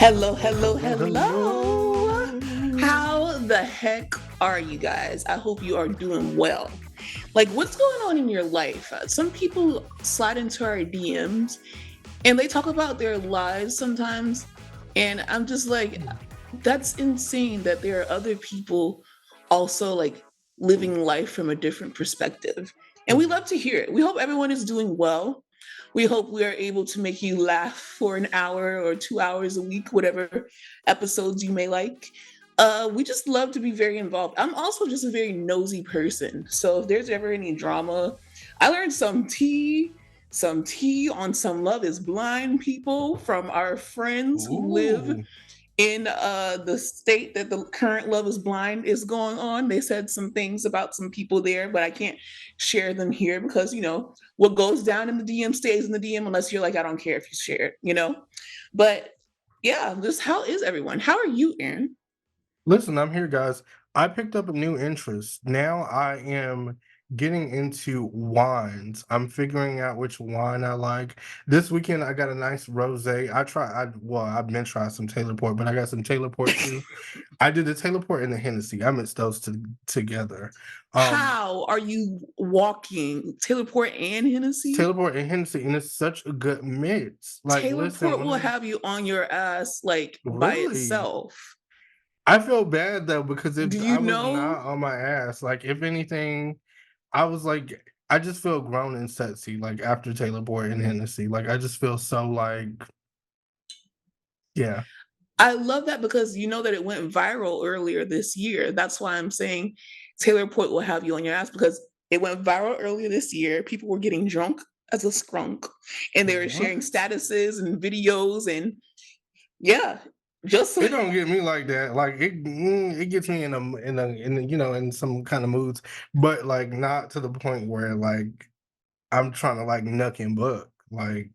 Hello, Hello, hello, hello. hello. How the heck are you guys? I hope you are doing well. Like, what's going on in your life? Some people slide into our DMs and they talk about their lives sometimes. And I'm just like, that's insane that there are other people also like living life from a different perspective. And we love to hear it. We hope everyone is doing well. We hope we are able to make you laugh for an hour or 2 hours a week, whatever episodes you may like. We just love to be very involved. I'm also just a very nosy person. So if there's ever any drama, I learned some tea on some Love is Blind people from our friends who live Ooh. in the state that the current Love is Blind is going on. They said some things about some people there, but I can't share them here because, what goes down in the DM stays in the DM unless you're like, I don't care if you share it. But yeah, just how is everyone? How are you, Aaron? Listen, I'm here, guys. I picked up a new interest. Now I am getting into wines. I'm figuring out which wine I like. This weekend I got a nice rosé. I've been trying some Taylor Port, but I got some Taylor Port too. I did the Taylor Port and the Hennessy. I mixed those together. Um How are you walking Taylor Port and Hennessy? Taylor Port and Hennessy, and it's such a good mix. Like, Taylor listen, Port when will I have you on your ass like by really itself. I feel bad though because Do if you I was know? not on my ass, like if anything, I was like, I just feel grown and sexy, like after Taylor Boyd and Hennessy. Like I just feel so like, yeah. I love that because you know that it went viral earlier this year. That's why I'm saying Taylor Port will have you on your ass because it went viral earlier this year. People were getting drunk as a skunk and they were sharing What? statuses and videos and yeah, just It don't get me like that. Like it gets me in some kind of moods, but like not to the point where like I'm trying to like nuck and buck. Like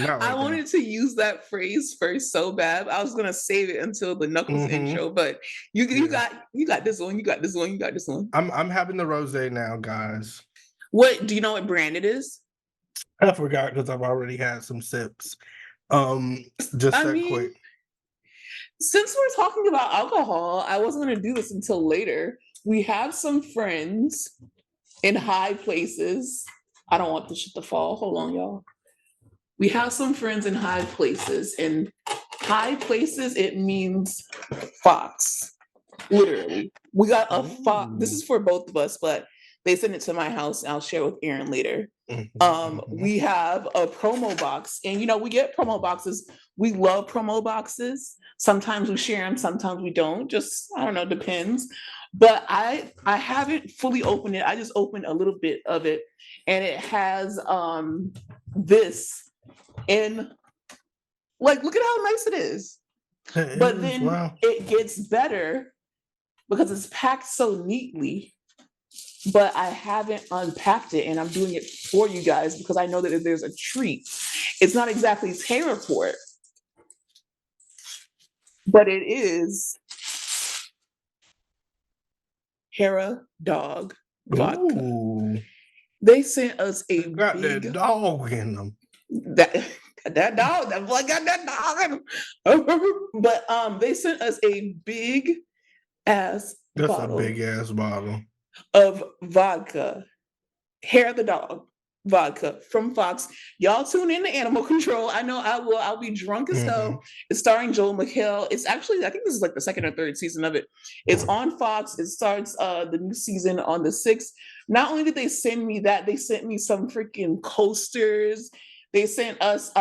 not I like that. wanted to use that phrase first so bad. I was gonna save it until the Knuckles Mm-hmm. intro, but you Yeah. got this one, you got this one, you got this one. I'm having the rosé now, guys. What do you know what brand it is? I forgot because I've already had some sips. Um, just I that mean, quick. since we're talking about alcohol, I wasn't going to do this until later. We have some friends in high places. I don't want the shit to fall. Hold on, y'all. We have some friends in high places. In high places, it means Fox. Literally. We got a Fox. This Ooh. is for both of us, but they sent it to my house and I'll share with Aaron later. Mhm, mhm. We have a promo box, and we get promo boxes. We love promo boxes. Sometimes we share them, sometimes we don't. Just I don't know, depends. But I haven't fully opened it. I just opened a little bit of it, and it has this in like look at how nice it is. It But is, then wow. it gets better because it's packed so neatly, but I haven't unpacked it and I'm doing it for you guys because I know that there's a treat. It's not exactly Taylor Port, but it is Hera Dog Vodka. Ooh, They sent us they a got that big dog in them. that that dog, that boy got that dog in him. But they sent us a big ass That's a big bottle ass bottle. of vodka. Hair of the Dog vodka from Fox. Y'all tune in to Animal Control. I know I will. I'll be drunk as hell. Mhm. It's starring Joel McHale. It's actually, I think this is like the second or third season of it. It's on Fox. It starts the new season on the 6th. Not only did they send me that, they sent me some freaking coasters. They sent us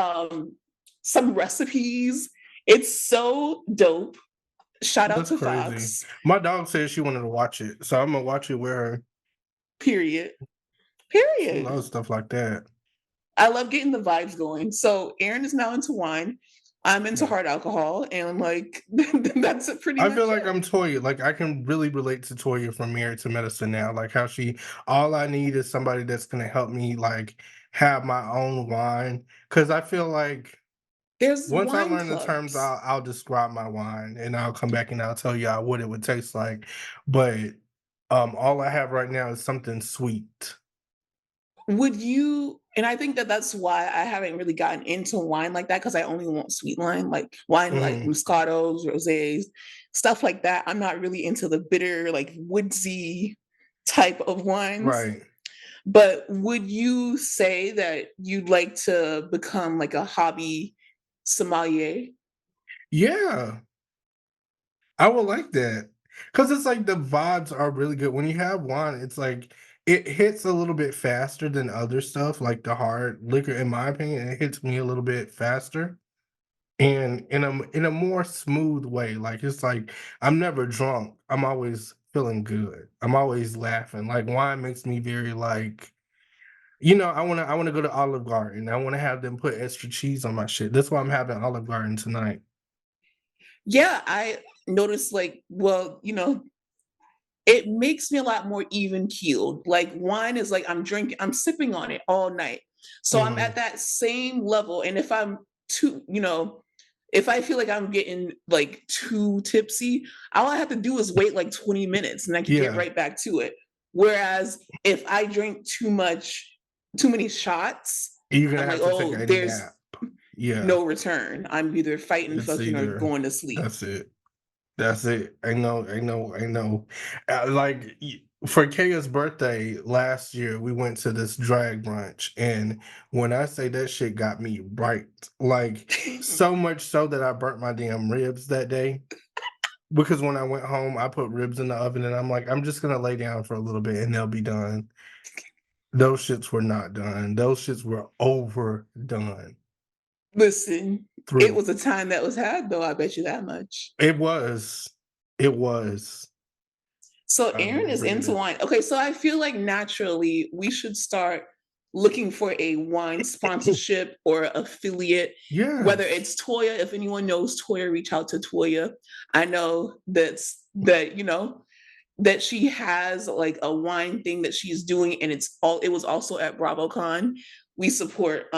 some recipes. It's so dope. Shout out That's to crazy. Fox. My dog said she wanted to watch it, so I'm gonna watch it with her. Period. She Period. loves stuff like that. I love getting the vibes going. So Aaron is now into wine. I'm into Yeah. hard alcohol, and I'm like, that's pretty I much feel like it. I'm Toya. Like I can really relate to Toya from Married to Medicine now. Like how she, all I need is somebody that's gonna help me like have my own wine. Cause I feel like There's once I wine learn the terms, clubs. I'll describe my wine and I'll come back and I'll tell y'all what it would taste like. But all I have right now is something sweet. Would you, and I think that that's why I haven't really gotten into wine like that, because I only want sweet wine like Mhm. Moscatos, Rosés, stuff like that. I'm not really into the bitter, like woodsy type of wines. Right. But would you say that you'd like to become like a hobby sommelier? Yeah, I would like that because it's like the vibes are really good. When you have wine, it's like it hits a little bit faster than other stuff, like the hard liquor, in my opinion, it hits me a little bit faster and in a more smooth way. Like, it's like I'm never drunk, I'm always feeling good. I'm always laughing. Like, wine makes me very, like, I wanna go to Olive Garden. I wanna have them put extra cheese on my shit. That's why I'm having Olive Garden tonight. Yeah, I noticed like, well, it makes me a lot more even keeled. Like wine is like I'm sipping on it all night. So I'm Mhm. at that same level. And if I'm too, if I feel like I'm getting like too tipsy, all I have to do is wait like 20 minutes and I can get Yeah. right back to it. Whereas if I drink too many shots, You're gonna I'm like, have to take oh, a there's nap. Yeah, no return. I'm either fighting, it's fucking, or either going to sleep. that's it. That's it. I know. Like, for Kaya's birthday last year, we went to this drag brunch, and when I say that shit got me right, like, so much so that I burnt my damn ribs that day, because when I went home, I put ribs in the oven, and I'm like, "I'm just gonna lay down for a little bit, and they'll be done." Those shits were not done. Those shits were overdone Listen, it through. was a time that was had, though. I bet you that much. It was. It was. So I Aaron is regretted into it. wine. Okay, so I feel like naturally we should start looking for a wine sponsorship or affiliate, whether Yes. it's Toya. If anyone knows Toya, reach out to Toya. I know that she has like a wine thing that she's doing, and it was also at BravoCon. We support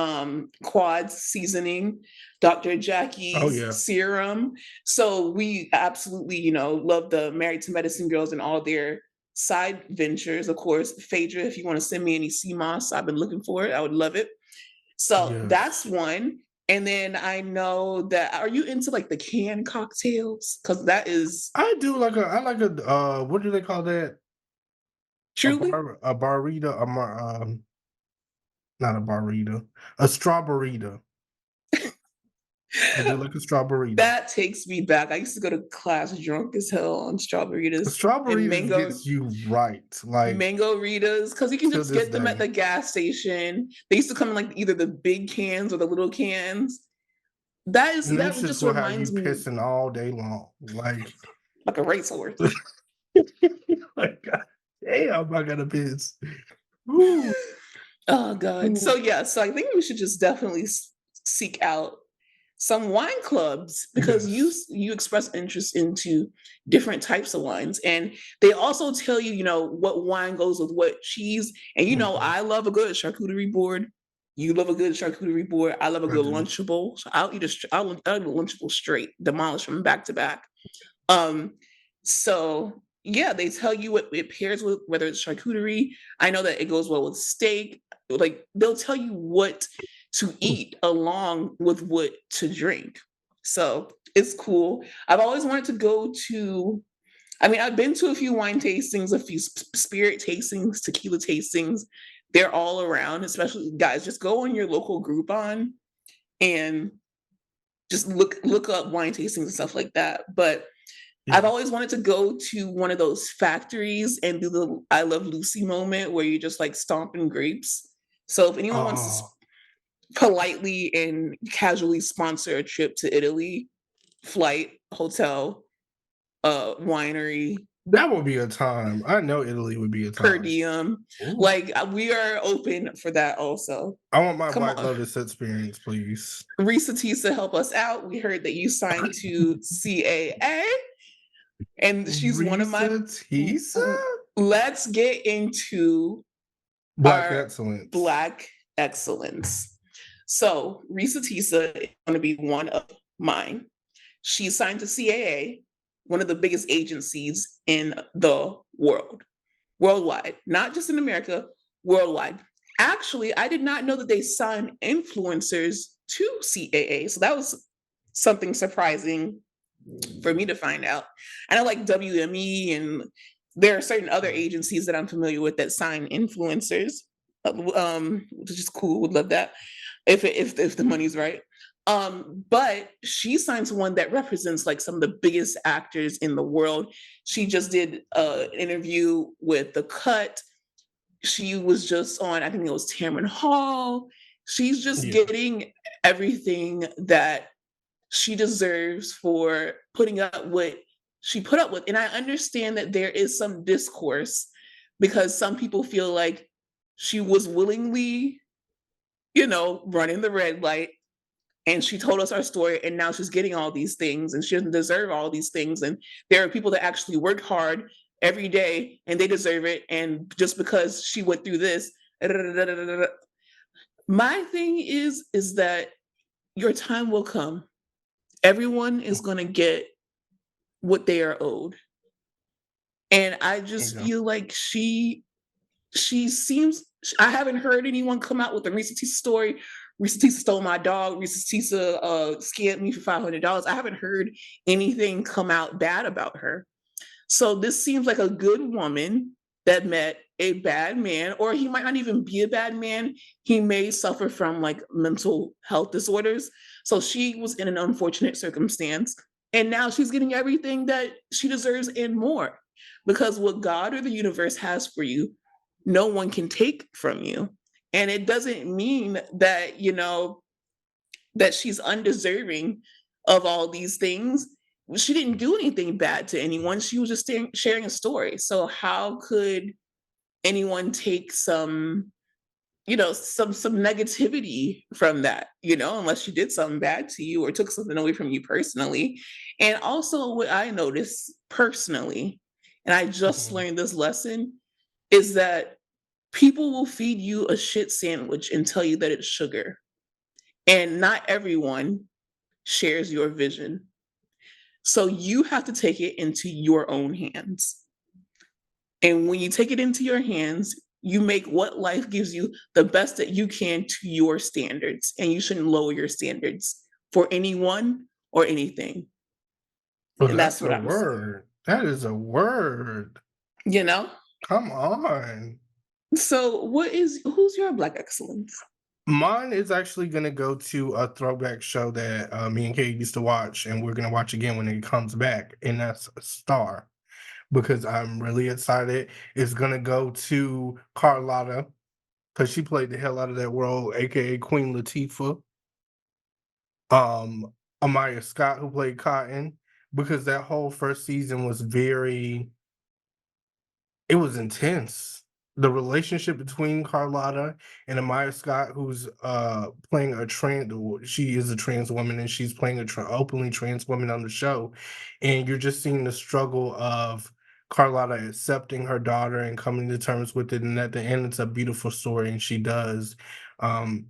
Quad's seasoning, Dr. Oh, Jackie's yeah. serum. So we absolutely, love the Married to Medicine girls and all their side ventures. Of course, Phaedra, if you want to send me any CMOS, I've been looking for it. I would love it. So that's Yes. one. And then I know that, are you into like the canned cocktails? Because that is What do they call that? truly. A barita, not a barita, a strawberryta. I do like a strawberryta. That takes me back. I used to go to class drunk as hell on strawberries and Strawberrytas gets you right, like, mango ritas, because you can to just this get them at day. the gas station. They used to come in like either the big cans or the little cans. And them That shits just will have you reminds me pissing all day long, like like a racehorse. like, god damn, I gotta piss. Ooh, Oh god. So ooh. yeah, so I think we should just definitely seek out some wine clubs, because Yes. you express interest into different types of wines, and they also tell you, what wine goes with what cheese. And Mhm. I love a good charcuterie board. You love a good charcuterie board. I love a I good do. lunchable. So I'll eat a lunchable straight, demolish from back to back. Um, so yeah, they tell you what it pairs with, whether it's charcuterie. I know that it goes well with steak. Like they'll tell you what to eat along with what to drink. So it's cool. I've always wanted to go to. I mean, I've been to a few wine tastings, a few spirit tastings, tequila tastings. They're all around. Especially guys, just go on your local Groupon and just look up wine tastings and stuff like that. But I've Yeah. always wanted to go to one of those factories and do the I Love Lucy moment where you just like stomping grapes. So if anyone wants to Oh, politely and casually sponsor a trip to Italy, flight, hotel, winery, that would be a time. I know Italy would be a per time. diem, Ooh. like we are open for that also. I want my Come White on. Lotus experience, please. Risa Tisa, help us out. We heard that you signed to CAA, and she's one of my. Risa Tisa? Let's get into Black our excellence. Black excellence. So Risa Tisa is going to be one of mine. She signed to CAA, one of the biggest agencies in the worldwide, not just in America, worldwide. Actually, I did not know that they signed influencers to CAA. So that was something surprising for me to find out. I know like WME and there are certain other agencies that I'm familiar with that sign influencers, which is cool. Would love that if the money's right. But she signs one that represents like some of the biggest actors in the world. She just did an interview with The Cut. She was just on, I think it was Tamron Hall. She's just Yeah. getting everything that she deserves for putting up what she put up with. And I understand that there is some discourse because some people feel like she was willingly, running the red light and she told us our story and now she's getting all these things and she doesn't deserve all these things. And there are people that actually work hard every day and they deserve it. And just because she went through this, my thing is that your time will come. Everyone is going to get what they are owed. And I just Yeah. feel like she seems, I haven't heard anyone come out with a Reesa Teesa story. Reesa Teesa stole my dog. Reesa Teesa scammed me for $500. I haven't heard anything come out bad about her. So this seems like a good woman that met a bad man, or he might not even be a bad man. He may suffer from like mental health disorders. So she was in an unfortunate circumstance. And now she's getting everything that she deserves and more. Because what God or the universe has for you, no one can take from you. And it doesn't mean that, that she's undeserving of all these things. She didn't do anything bad to anyone. She was just sharing a story. So how could anyone take some negativity from that, unless she did something bad to you or took something away from you personally? And also what I noticed personally, and I just Mhm. learned this lesson, is that people will feed you a shit sandwich and tell you that it's sugar. And not everyone shares your vision. So you have to take it into your own hands. And when you take it into your hands, you make what life gives you the best that you can to your standards. And you shouldn't lower your standards for anyone or anything. Well, And that's that's what a I'm saying. word. That is a word. You know? Come on. So who's your black excellence? Mine is actually gonna go to a throwback show that me and Kate used to watch, and we're gonna watch again when it comes back, and that's Star. Because I'm really excited. It's gonna go to Carlotta because she played the hell out of that role, aka Queen Latifah. Um, Amaya Scott, who played Cotton, because that whole first season was it was intense. The relationship between Carlotta and Amaya Scott, who's playing she is a trans woman and she's playing openly trans woman on the show, and you're just seeing the struggle of Carlotta accepting her daughter and coming to terms with it, and at the end, it's a beautiful story, and she does. Um,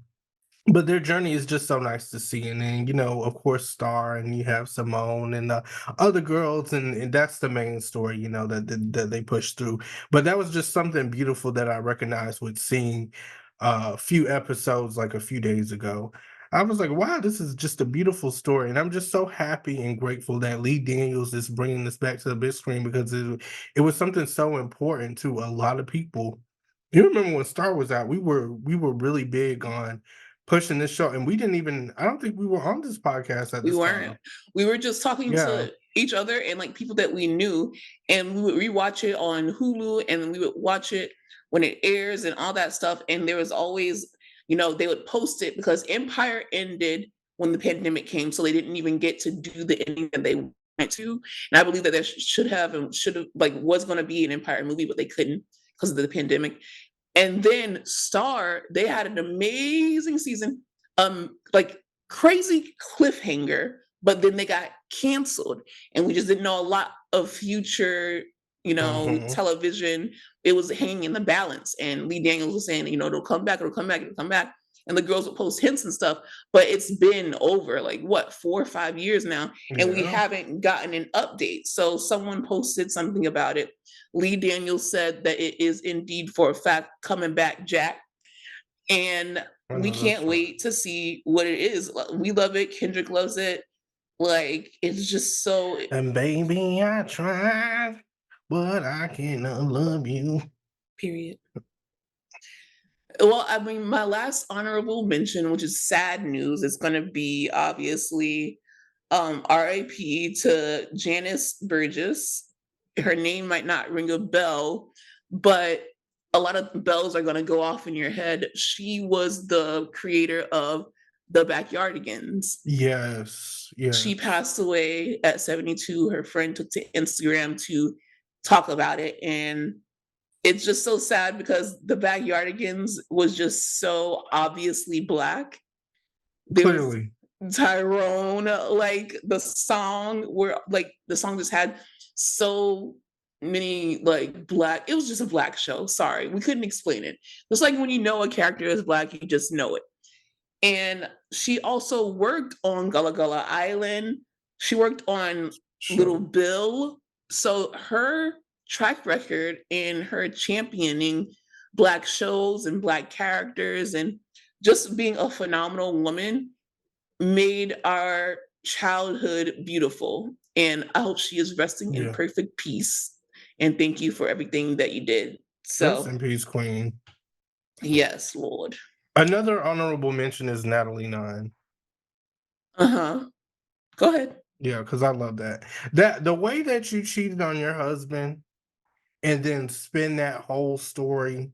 but their journey is just so nice to see, and then, of course, Star, and you have Simone and the other girls, and that's the main story, that they push through. But that was just something beautiful that I recognized with seeing a few episodes, like, a few days ago. I was like, "Wow, this is just a beautiful story," and I'm just so happy and grateful that Lee Daniels is bringing this back to the big screen because it was something so important to a lot of people. You remember when Star was out, we were really big on pushing this show, and we didn't even I don't think we were on this podcast at We this weren't. time. We were just talking Yeah, to each other and like people that we knew, and we would rewatch it on Hulu, and then we would watch it when it airs and all that stuff. And there was always, they would post it because Empire ended when the pandemic came, so they didn't even get to do the ending that they wanted to. And I believe that there should have like was going to be an Empire movie, but they couldn't because of the pandemic. And then Star, they had an amazing season, like crazy cliffhanger, but then they got canceled, and we just didn't know a lot of future, mhm, television. It was hanging in the balance, and Lee Daniels was saying, it'll come back, it'll come back, it'll come back. And the girls would post hints and stuff, but it's been over like what 4 or 5 years now, and we yeah, haven't gotten an update. So someone posted something about it. Lee Daniels said that it is indeed for a fact coming back, Jack. and I we know that's can't right. wait to see what it is. We love it. Kendrick loves it. Like it's just so And baby, I tried, but I cannot love you. period. Well, I mean, my last honorable mention, which is sad news, is going to be obviously RIP to Janice Burgess. Her name might not ring a bell, but a lot of bells are going to go off in your head. She was the creator of the Backyardigans. Yes, She yes. passed away at 72. Her friend took to Instagram to talk about it. And it's just so sad because the Backyardigans was just so obviously black. There was Clearly. Tyrone, like the song just had so many like black, it was just a black show. Sorry, we couldn't explain it. It's like when you know a character is black, you just know it. And she also worked on Gullah Gullah Island. She worked on Little Sure. Bill. So her track record in her championing black shows and black characters and just being a phenomenal woman made our childhood beautiful. And I hope she is resting in Yeah. perfect peace. And thank you for everything that you did. Rest So, in peace, Queen. yes, Lord. Another honorable mention is Natalie Nine. Uh huh. Go ahead. Yeah, because I love that. That the way that you cheated on your husband and then spin that whole story,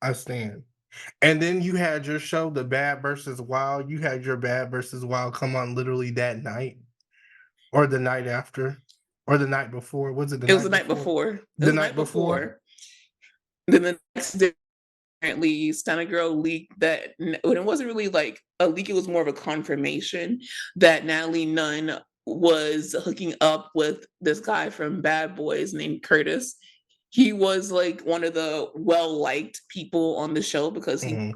I stand. And then you had your show, The Bad versus Wild. You had your Bad versus Wild come on literally that night, or the night after, or the night before. Was it the It was the night night before? before. It The was the night night before? before. Then the next day, apparently, Stunna Girl leaked that, but it wasn't really like a leak, it was more of a confirmation that Natalie Nunn was hooking up with this guy from Bad Boys named Curtis. He was like one of the well liked people on the show because Mhm.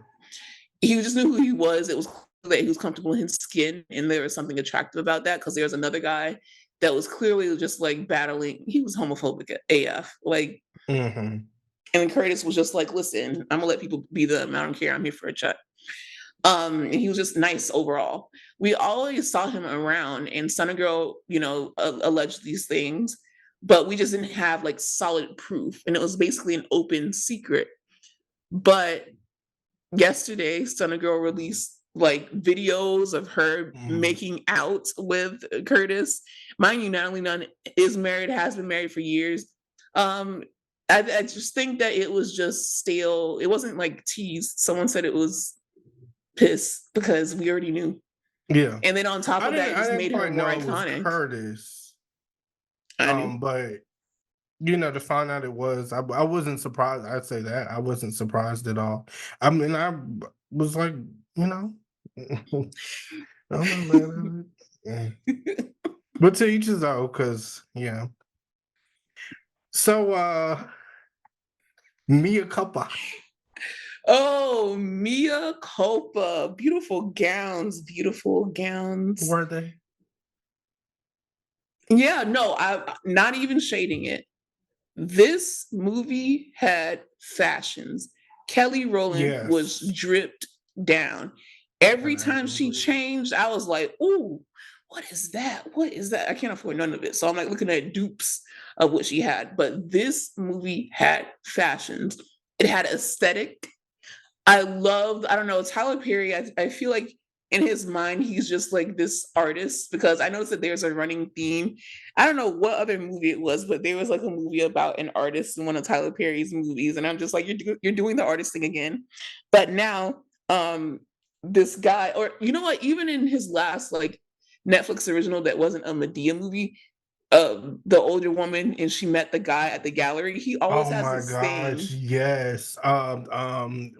he just knew who he was. It was clear that he was comfortable in his skin, and there was something attractive about that because there was another guy that was clearly just like battling. He was homophobic at AF. Like, Mhm. and Curtis was just like, "Listen, I'm gonna let people be them. I don't care. I'm here for a check." And he was just nice overall. We always saw him around, and Stunna Girl, alleged these things, but we just didn't have like solid proof, and it was basically an open secret. But yesterday, Stunna Girl released like videos of her Mhm. making out with Curtis. Mind you, Natalie Nunn is married, has been married for years. Um, I just think that it was just stale. It wasn't like teased. Someone said it was piss because we already knew. Yeah. And then on top I of that, didn't it I just didn't made her quite more know it was iconic. Curtis. I knew. But to find out it was, I wasn't surprised. I'd say that. I wasn't surprised at all. I mean, was like, you know, I'm not mad at it. Yeah. But to each his own, because yeah. So Mia Culpa. Oh, Mia Culpa. Beautiful gowns, beautiful gowns. Were they? Yeah, no, I'm not even shading it. This movie had fashions. Kelly Rowland was Yes. dripped down. And Every I time she agree. changed, I was like, "Ooh, what is that? What is that?" I can't afford none of it. So I'm like looking at dupes of what she had. But this movie had fashions. It had aesthetic. I don't know, Tyler Perry, I feel like in his mind, he's just like this artist because I noticed that there's a running theme. I don't know what other movie it was, but there was like a movie about an artist in one of Tyler Perry's movies. And I'm just like, you're doing the artist thing again. But now, this guy, or you know what, even in his last like Netflix original that wasn't a Medea movie, the older woman and she met the guy at the gallery, he always Oh has my this gosh, thing. yes.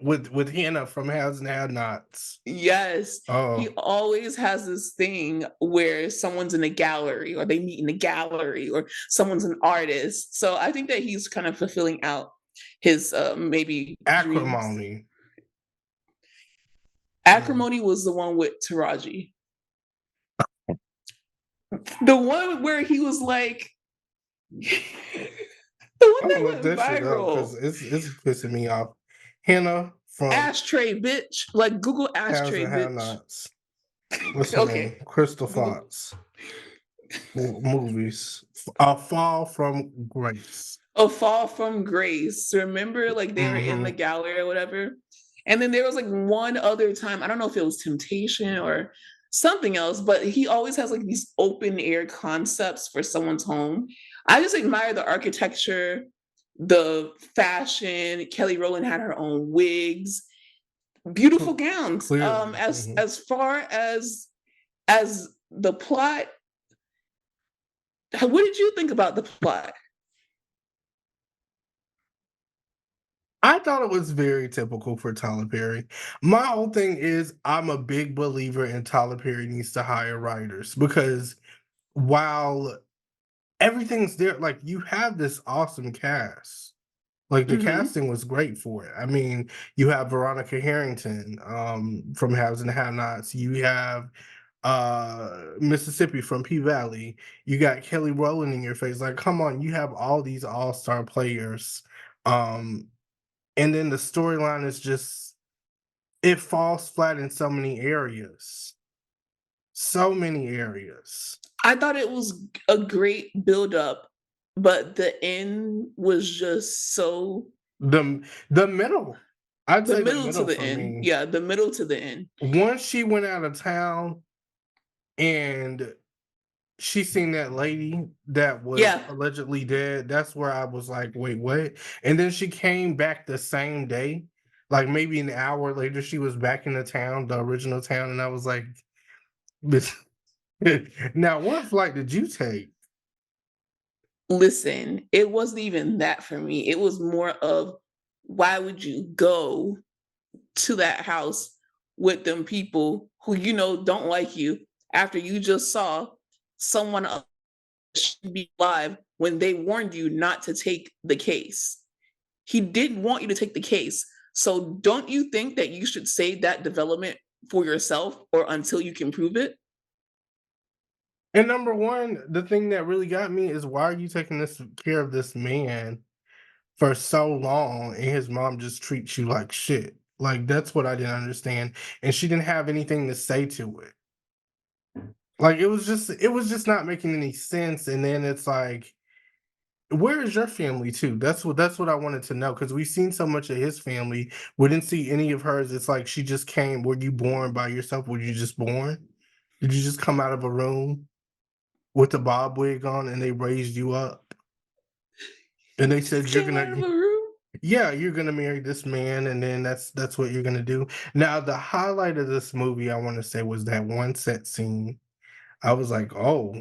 With Hannah from Has and Have Nots. Yes, he Oh, always has this thing where someone's in a gallery or they meet in a gallery or someone's an artist. So I think that he's kind of fulfilling out his maybe dreams. Acrimony. Mm. Acrimony was the one with Taraji. The one where he was like the one I'm that gonna look went that shit up because viral. it's pissing me off. Hannah from ashtray, bitch. Like Google Haves ashtray, and Have bitch. Nots. What's her Okay. name? Crystal Google. Fox movies. A Fall from Grace. A Fall from Grace. Remember, like they were in the Hmm. gallery or whatever. And then there was like one other time, I don't know if it was Temptation or something else, but he always has like these open air concepts for someone's home. I just admire the architecture, the fashion. Kelly Rowland had her own wigs, beautiful gowns. Clearly. As far as the plot, what did you think about the plot? I thought it was very typical for Tyler Perry. My whole thing is I'm a big believer in Tyler Perry needs to hire writers because while everything's there, like you have this awesome cast. Like the Mm-hmm. casting was great for it. I mean, you have Veronica Harrington from Haves and Have Nots. You have Mississippi from P Valley. You got Kelly Rowland in your face. Like, come on, you have all these all-star players. Um, and then the storyline is just it falls flat in so many areas. So many areas. I thought it was a great build up, but the end was just so The middle. I'd the say the middle to middle the for end. me. Yeah, the middle to the end. Once she went out of town and she seen that lady that was Yeah, allegedly dead, that's where I was like, wait, what? And then she came back the same day, like maybe an hour later, she was back in the town, the original town, and I was like, "Bitch." Now, what flight did you take? listen, it wasn't even that for me. It was more of why would you go to that house with them people who you know don't like you after you just saw someone else be alive when they warned you not to take the case. He didn't want you to take the case. So don't you think that you should save that development for yourself or until you can prove it? And number one, the thing that really got me is why are you taking this care of this man for so long and his mom just treats you like shit? Like that's what I didn't understand. And she didn't have anything to say to it. Like it was just not making any sense. And then it's like, where is your family too? That's what I wanted to know because we've seen so much of his family. We didn't see any of hers. It's like she just came. Were you born by yourself? Were you just born? Did you just come out of a room with a bob wig on and they raised you up? And they Just said you're came out of gonna a room. yeah, you're gonna marry this man, and then that's what you're gonna do. Now, the highlight of this movie, I want to say, was that one set scene. I was like, oh,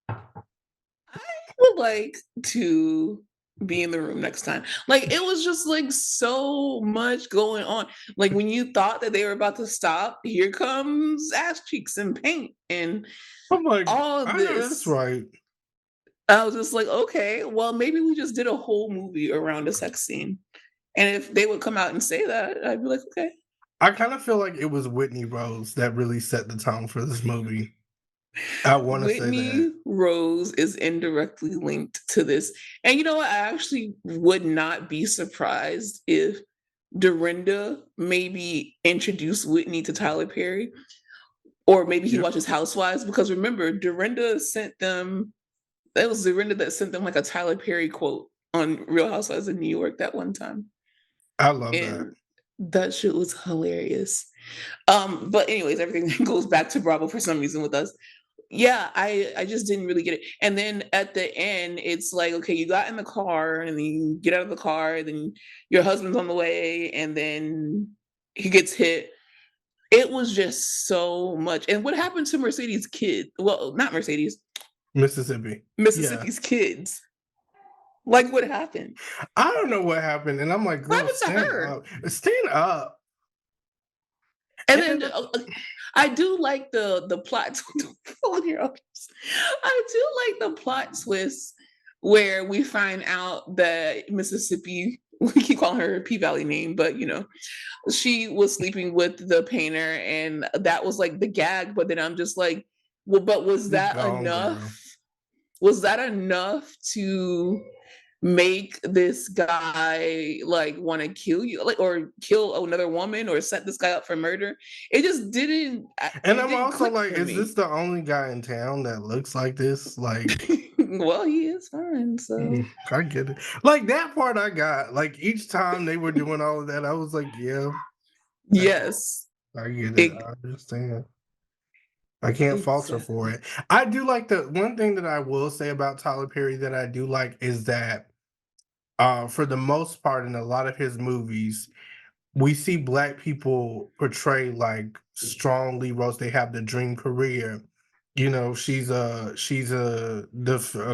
I would like to be in the room next time. Like it was just like so much going on. Like when you thought that they were about to stop, here comes ass cheeks and paint and I'm like, all I know that's this. right. I was just like, okay, well, maybe we just did a whole movie around a sex scene. And if they would come out and say that, I'd be like, okay. I kind of feel like it was Whitney Rose that really set the tone for this movie. I want to say that. Whitney Rose is indirectly linked to this. And you know what? I actually would not be surprised if Dorinda maybe introduced Whitney to Tyler Perry, or maybe he Yeah, watches Housewives. Because remember, Dorinda sent them, that was Dorinda that sent them like a Tyler Perry quote on Real Housewives of New York that one time. I love that. And that shit was hilarious. But anyways, everything goes back to Bravo for some reason with us. Yeah, I just didn't really get it. And then at the end, it's like, okay, you got in the car and then you get out of the car, then your husband's on the way, and then he gets hit. It was just so much. And what happened to Mercedes' kid? Well, not Mercedes, Mississippi. Yeah. Mississippi's kids. Like what happened? I don't know what happened. And I'm like, What girl, happened to stand her? up. Stand up. And And then then I do like the plot. Hold your arms. I do like the plot twist where we find out that Mississippi. We keep calling her P Valley name, but you know, she was sleeping with the painter, and that was like the gag. But then I'm just like, well, but was be that gone, enough? girl. Was that enough to make this guy like want to kill you, like, or kill another woman, or set this guy up for murder. It just didn't. And It I'm didn't also click like, for is this me. the only guy in town that looks like this? Like, Well, he is fine, so I get it. Like that part I got. Like each time they were doing all of that, I was like, yeah, I get, yes. I get it. It, I understand. I can't falter for exactly. it. I do like the one thing that I will say about Tyler Perry that I do like is that for the most part in a lot of his movies, we see black people portray like strong lead roles. They have the dream career. You know, a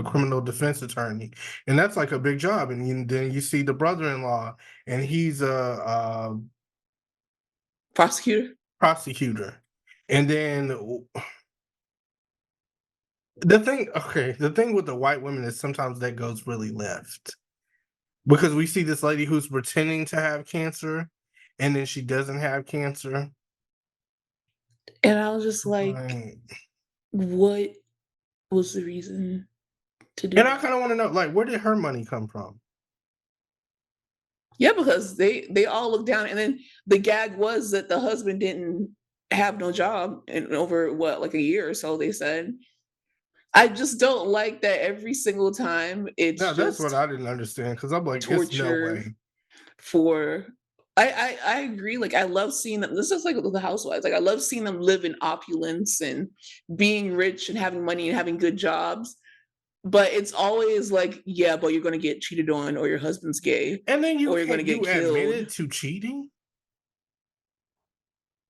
criminal defense attorney, and that's like a big job. And then you see the brother-in-law, and he's a Prosecutor. prosecutor. And then the thing with the white women is sometimes that goes really left because we see this lady who's pretending to have cancer, and then she doesn't have cancer. And I was just like, Like, what was the reason to do and I that? kind of want to know, like, where did her money come from? Yeah, because they all look down, and then the gag was that the husband didn't have no job in over what, like a year or so, they said. I just don't like that every single time it's Now that's what just I didn't understand because I'm like, it's no torture way. for. I agree. Like I love seeing them. This is like the housewives. Like I love seeing them live in opulence and being rich and having money and having good jobs. But it's always like, yeah, but you're gonna get cheated on, or your husband's gay, And then or you're gonna get you killed. admitted to cheating.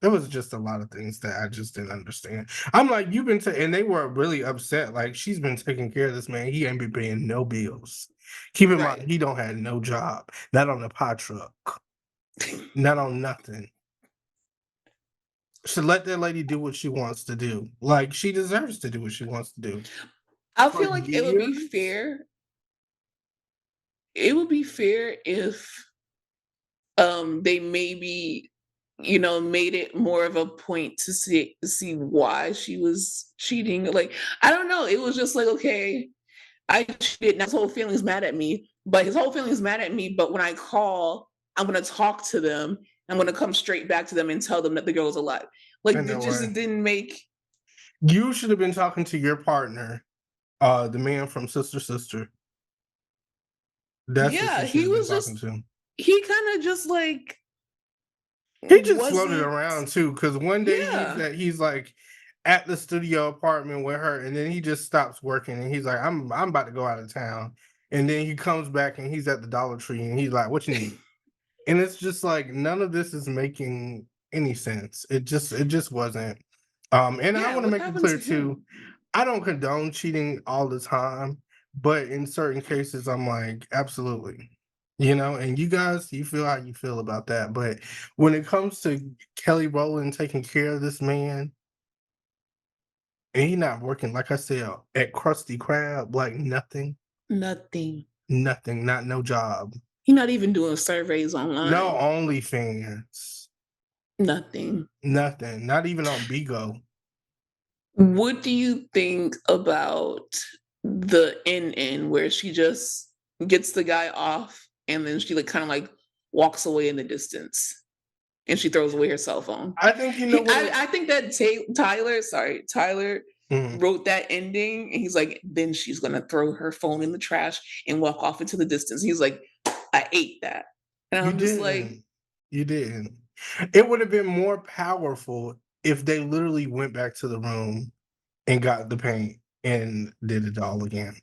There was just a lot of things that I just didn't understand. I'm like, you've been and they were really upset. Like she's been taking care of this man. He ain't been paying no bills. Keep in mind, Right. he don't have no job, not on a pot truck, not on nothing. Should let that lady do what she wants to do. Like she deserves to do what she wants to do. I For feel like it would be years, fair. It would be fair if they maybe, made it more of a point to see why she was cheating. Like, I don't know. It was just like, okay, I cheated. Now his whole family's mad at me, but his whole family's mad at me. But when I call, I'm gonna talk to them. I'm gonna come straight back to them and tell them that the girl was alive. Like, in no way. it didn't make. You should have been talking to your partner, the man from Sister Sister. That's what Yeah, you should he have been was talking just. to. He kind of just like He just floated wasn't. around too, because one day Yeah. he's like at the studio apartment with her, and then he just stops working and he's like, I'm about to go out of town. And then he comes back and he's at the Dollar Tree and he's like, what you need? And it's just like none of this is making any sense. It just wasn't. And I Yeah. want to What make it happened clear to too, him? I don't condone cheating all the time, but in certain cases, I'm like, absolutely. And you guys, you feel how you feel about that. But when it comes to Kelly Rowland taking care of this man, and he not working, like I said, at Krusty Krab, like nothing, Nothing. nothing, not no job. He's not even doing surveys No online. OnlyFans, Nothing. nothing, not even on Bigo. What do you think about the end where she just gets the guy off, and then she like kind of like walks away in the distance, and she throws away her cell phone? I think you know what it. I think that Tyler Mhm. wrote that ending, and he's like, then she's gonna throw her phone in the trash and walk off into the distance. He's like, I ate that, and You I'm just like, didn't. You didn't. It would have been more powerful if they literally went back to the room and got the paint and did it all again.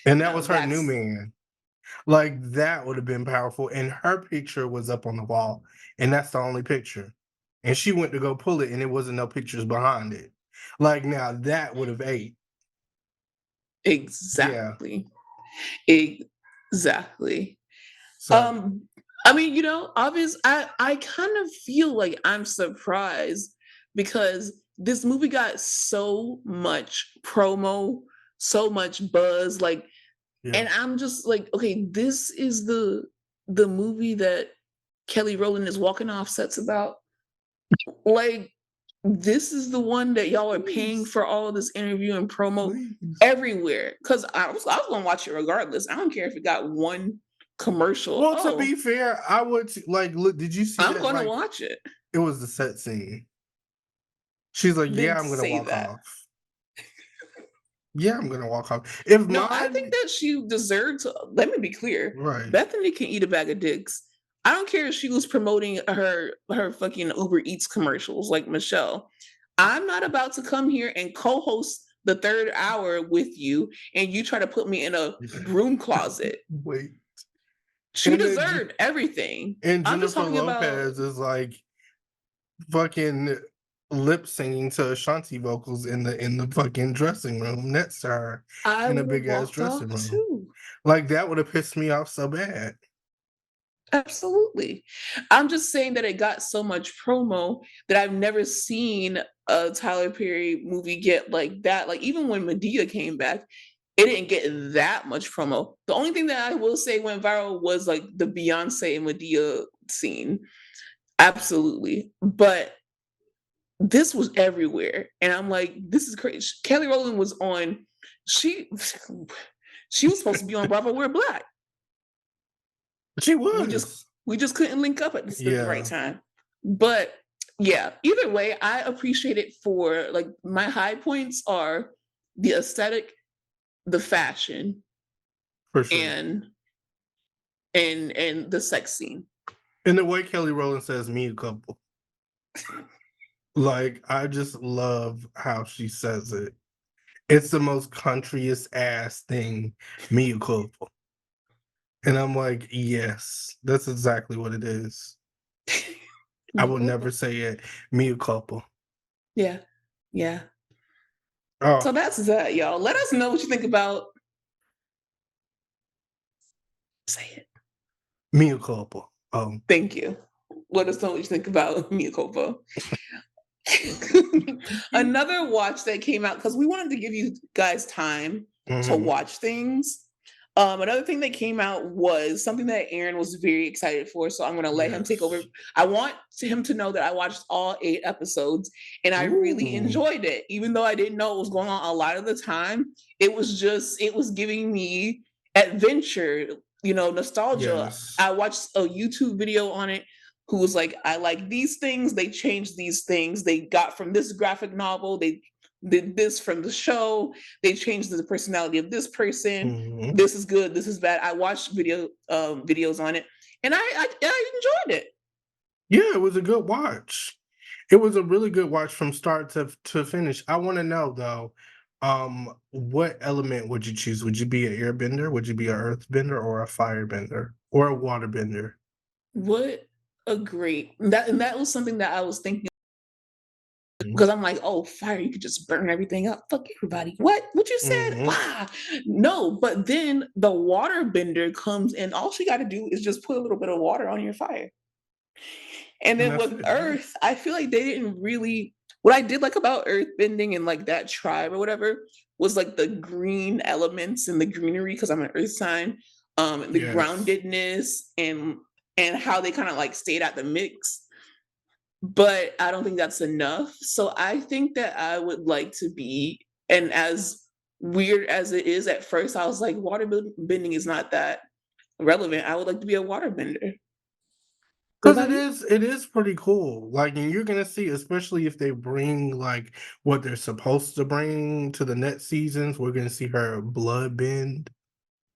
And that now was her new that's man. Like that would have been powerful. And her picture was up on the wall, and that's the only picture. And she went to go pull it, and it wasn't no pictures behind it. Like now that would have ate. Yeah. exactly. Exactly. So Um, I mean, I kind of feel like I'm surprised because this movie got so much promo, so much buzz, like, yeah. and I'm just like, okay, this is the movie that Kelly Rowland is walking off sets about. Like, this is the one that y'all are paying Please, for all of this interview and promo please. everywhere. Because I was gonna watch it regardless. I don't care if it got one commercial. Well, to Oh, be fair, I would like look. Did you see I'm that? gonna Like, watch it. it was the set scene. She's like, "Yeah, Didn't I'm gonna say walk that. off. Yeah, I'm gonna walk off." If No, I think mine, that she deserved to. Let me be clear. right? Bethany can eat a bag of dicks. I don't care if she was promoting her fucking Uber Eats commercials like Michelle. I'm not about to come here and co-host the third hour with you and you try to put me in a broom closet. Wait, She and then deserved everything. and I'm just Jennifer talking about Lopez is like fucking lip singing to Ashanti vocals in the fucking dressing room next to her I in a would have big ass walked dressing off room. too. Like that would have pissed me off so bad. Absolutely. I'm just saying that it got so much promo that I've never seen a Tyler Perry movie get like that. Like even when Medea came back, it didn't get that much promo. The only thing that I will say went viral was like the Beyonce and Medea scene. Absolutely. But this was everywhere. And I'm like, this is crazy. Kelly Rowland was on, she she was supposed to be on Bravo We're Black. She we just was. we just couldn't link up at the right Yeah, time. But yeah, either way, I appreciate it for like my high points are the aesthetic, the fashion, for sure. and the sex scene. And the way Kelly Rowland says me a couple. Like, I just love how she says it. It's the most countryest ass thing, me a couple. And I'm like, yes, that's exactly what it is. I will never say it, me a couple. Yeah, yeah. Oh, So that's that, y'all. Let us know what you think about. Say it. me a couple. Thank you. Let us know what you think about Mia Culpa. Another watch that came out because we wanted to give you guys time to Mhm. watch things. Another thing that came out was something that Aaron was very excited for. So I'm going to let him take over. Yes. I want him to know that I watched all 8 episodes and I really Ooh, enjoyed it. Even though I didn't know what was going on a lot of the time, it was giving me adventure, nostalgia. yes. I watched a YouTube video on it who was like, I like these things. They changed these things. They got from this graphic novel. They did this from the show. They changed the personality of this person. Mhm. This is good. This is bad. I watched videos on it, and I enjoyed it. Yeah, it was a good watch. It was a really good watch from start to finish. I wanna know though, what element would you choose? Would you be an airbender? Would you be an earthbender or a firebender? Or a waterbender? What a great that was something that I was thinking Mhm. because I'm like, oh, fire, you could just burn everything up. Fuck everybody. What you said? Mhm. Ah, no. But then the water bender comes and all she got to do is just put a little bit of water on your fire. And And then that's with it, yeah. Earth, I feel like they didn't really. What I did like about Earth bending and like that tribe or whatever was like the green elements and the greenery because I'm an Earth sign, the Yes. groundedness and how they kind of like stayed at the mix. But I don't think that's enough. So I think that I would like to be, and as weird as it is at first, I was like, water bending is not that relevant. I would like to be a water bender. What 'Cause about you? it is pretty cool, like, and you're gonna see, especially if they bring, like, what they're supposed to bring to the next seasons, we're gonna see her blood bend,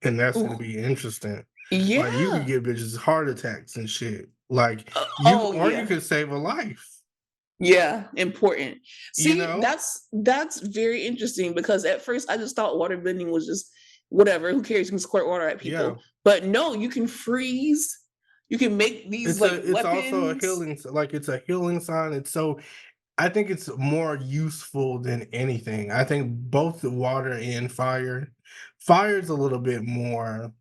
and that's gonna Ooh, be interesting. Like, you could yeah. get bitches heart attacks and shit. Like, you Oh or you yeah. could save a life, Yeah, important. you See, know? that's very interesting because at first I just thought water bending was just whatever, who cares? You can squirt water at Yeah. people. But no, you can freeze. You can make these like It's also a weapons. it's a healing sign, it's so I think it's more useful than anything. I think both the water and fire's a little bit more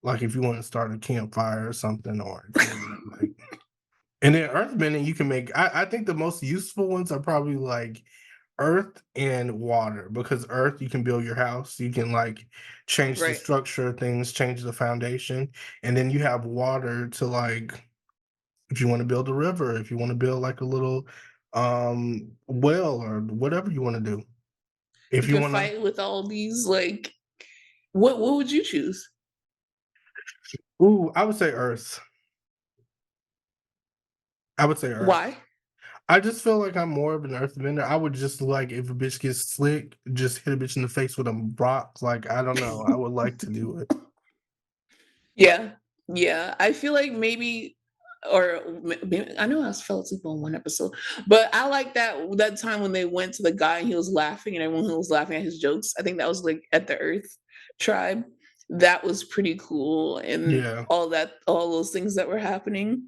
like if you want to start a campfire or something, or if you want to like, and then earthbending, you can make. I think the most useful ones are probably like earth and water because earth you can build your house, you can like change the Right. structure of things, change the foundation, and then you have water to like if you want to build a river, if you want to build like a little well, or whatever you want to do. You If you can want to, fight with all these like what would you choose? ooh, I would say Earth. I would say Earth. Why? I just feel like I'm more of an earthbender. I would just like if a bitch gets slick, just hit a bitch in the face with a rock. Like I don't know. I would like to do it. Yeah. Yeah. I feel like maybe or I know fell asleep on one episode, but I like that time when they went to the guy and he was laughing and everyone who was laughing at his jokes. I think that was like at the Earth tribe. That was pretty cool and Yeah. all those things that were happening.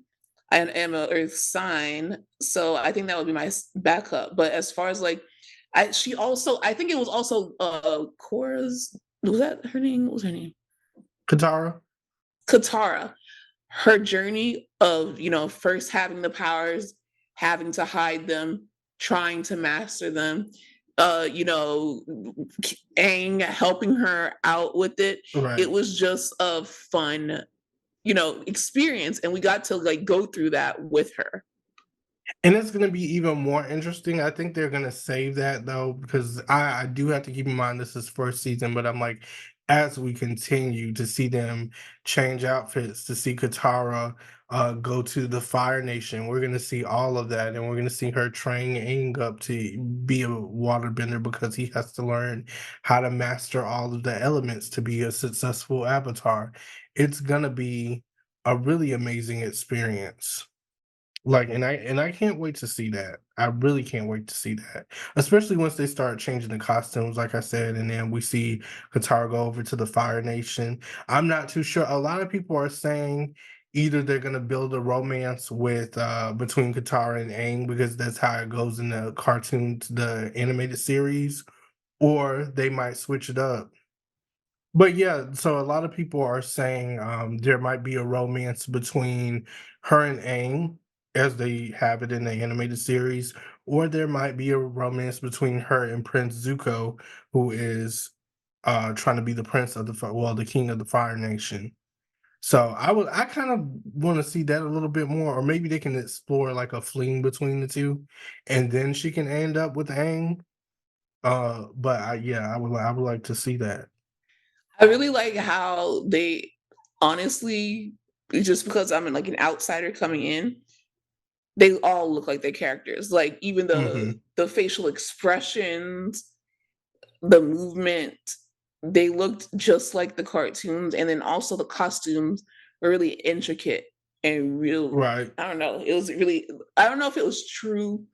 I am a Earth sign, so I think that would be my backup. But as far as like, I think it was also Cora's. Was that her name? What was her name? Katara. Katara, her journey of, first having the powers, having to hide them, trying to master them, uh, you know, Aang helping her out with it. It Right. was just a fun, experience. And we got to like go through that with her. And it's gonna be even more interesting. I think they're gonna save that though, because I do have to keep in mind this is first season, but I'm like, as we continue to see them change outfits, to see Katara go to the Fire Nation, we're gonna see all of that, and we're gonna see her train Aang up to be a waterbender because he has to learn how to master all of the elements to be a successful avatar. It's gonna be a really amazing experience. Like, and I can't wait to see that. I really can't wait to see that, especially once they start changing the costumes, like I said, and then we see Katara go over to the Fire Nation. I'm not too sure. A lot of people are saying either they're gonna build a romance with between Katara and Aang because that's how it goes in the cartoons, the animated series, or they might switch it up. But yeah, so a lot of people are saying there might be a romance between her and Aang, as they have it in the animated series, or there might be a romance between her and Prince Zuko, who is trying to be the prince of well, the king of the Fire Nation. So I kind of want to see that a little bit more, or maybe they can explore like a fling between the two, and then she can end up with Aang. But yeah, I would like to see that. I really like how they honestly, just because I'm like an outsider coming in, they all look like their characters. Like even Hmm. the facial expressions, the movement, they looked just like the cartoons, and then also the costumes were really intricate and real. Right. I don't know. It was really. I don't know if it was true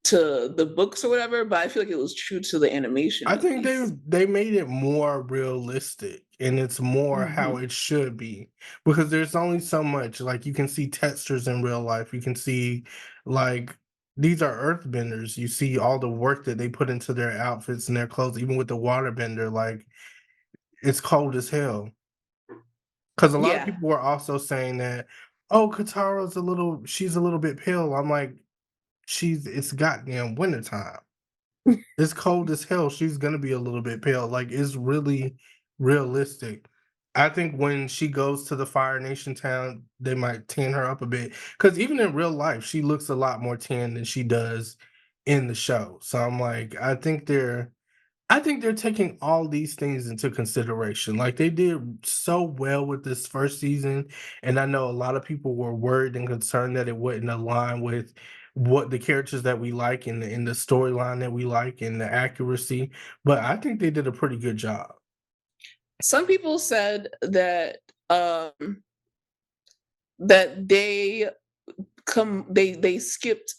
to the books or whatever, but I feel like it was true to the animation I at think they least. they made it more realistic, and it's more how Mhm. it should be, because there's only so much, like, you can see textures in real life, you can see, like, these are earthbenders, you see all the work that they put into their outfits and their clothes, even with the waterbender, like, it's cold as hell. Because a lot of Yeah. people were also saying that, "Oh, she's a little bit pale." I'm like, it's goddamn wintertime. It's cold as hell, she's gonna be a little bit pale, like, it's really realistic. I think when she goes to the Fire Nation town, they might tan her up a bit. Because even in real life, she looks a lot more tan than she does in the show, so I'm like, I think they're taking all these things into consideration. Like they did so well with this first season, and I know a lot of people were worried and concerned that it wouldn't align with what the characters that we like and the storyline that we like and the accuracy. But I think they did a pretty good job. Some people said um that they skipped,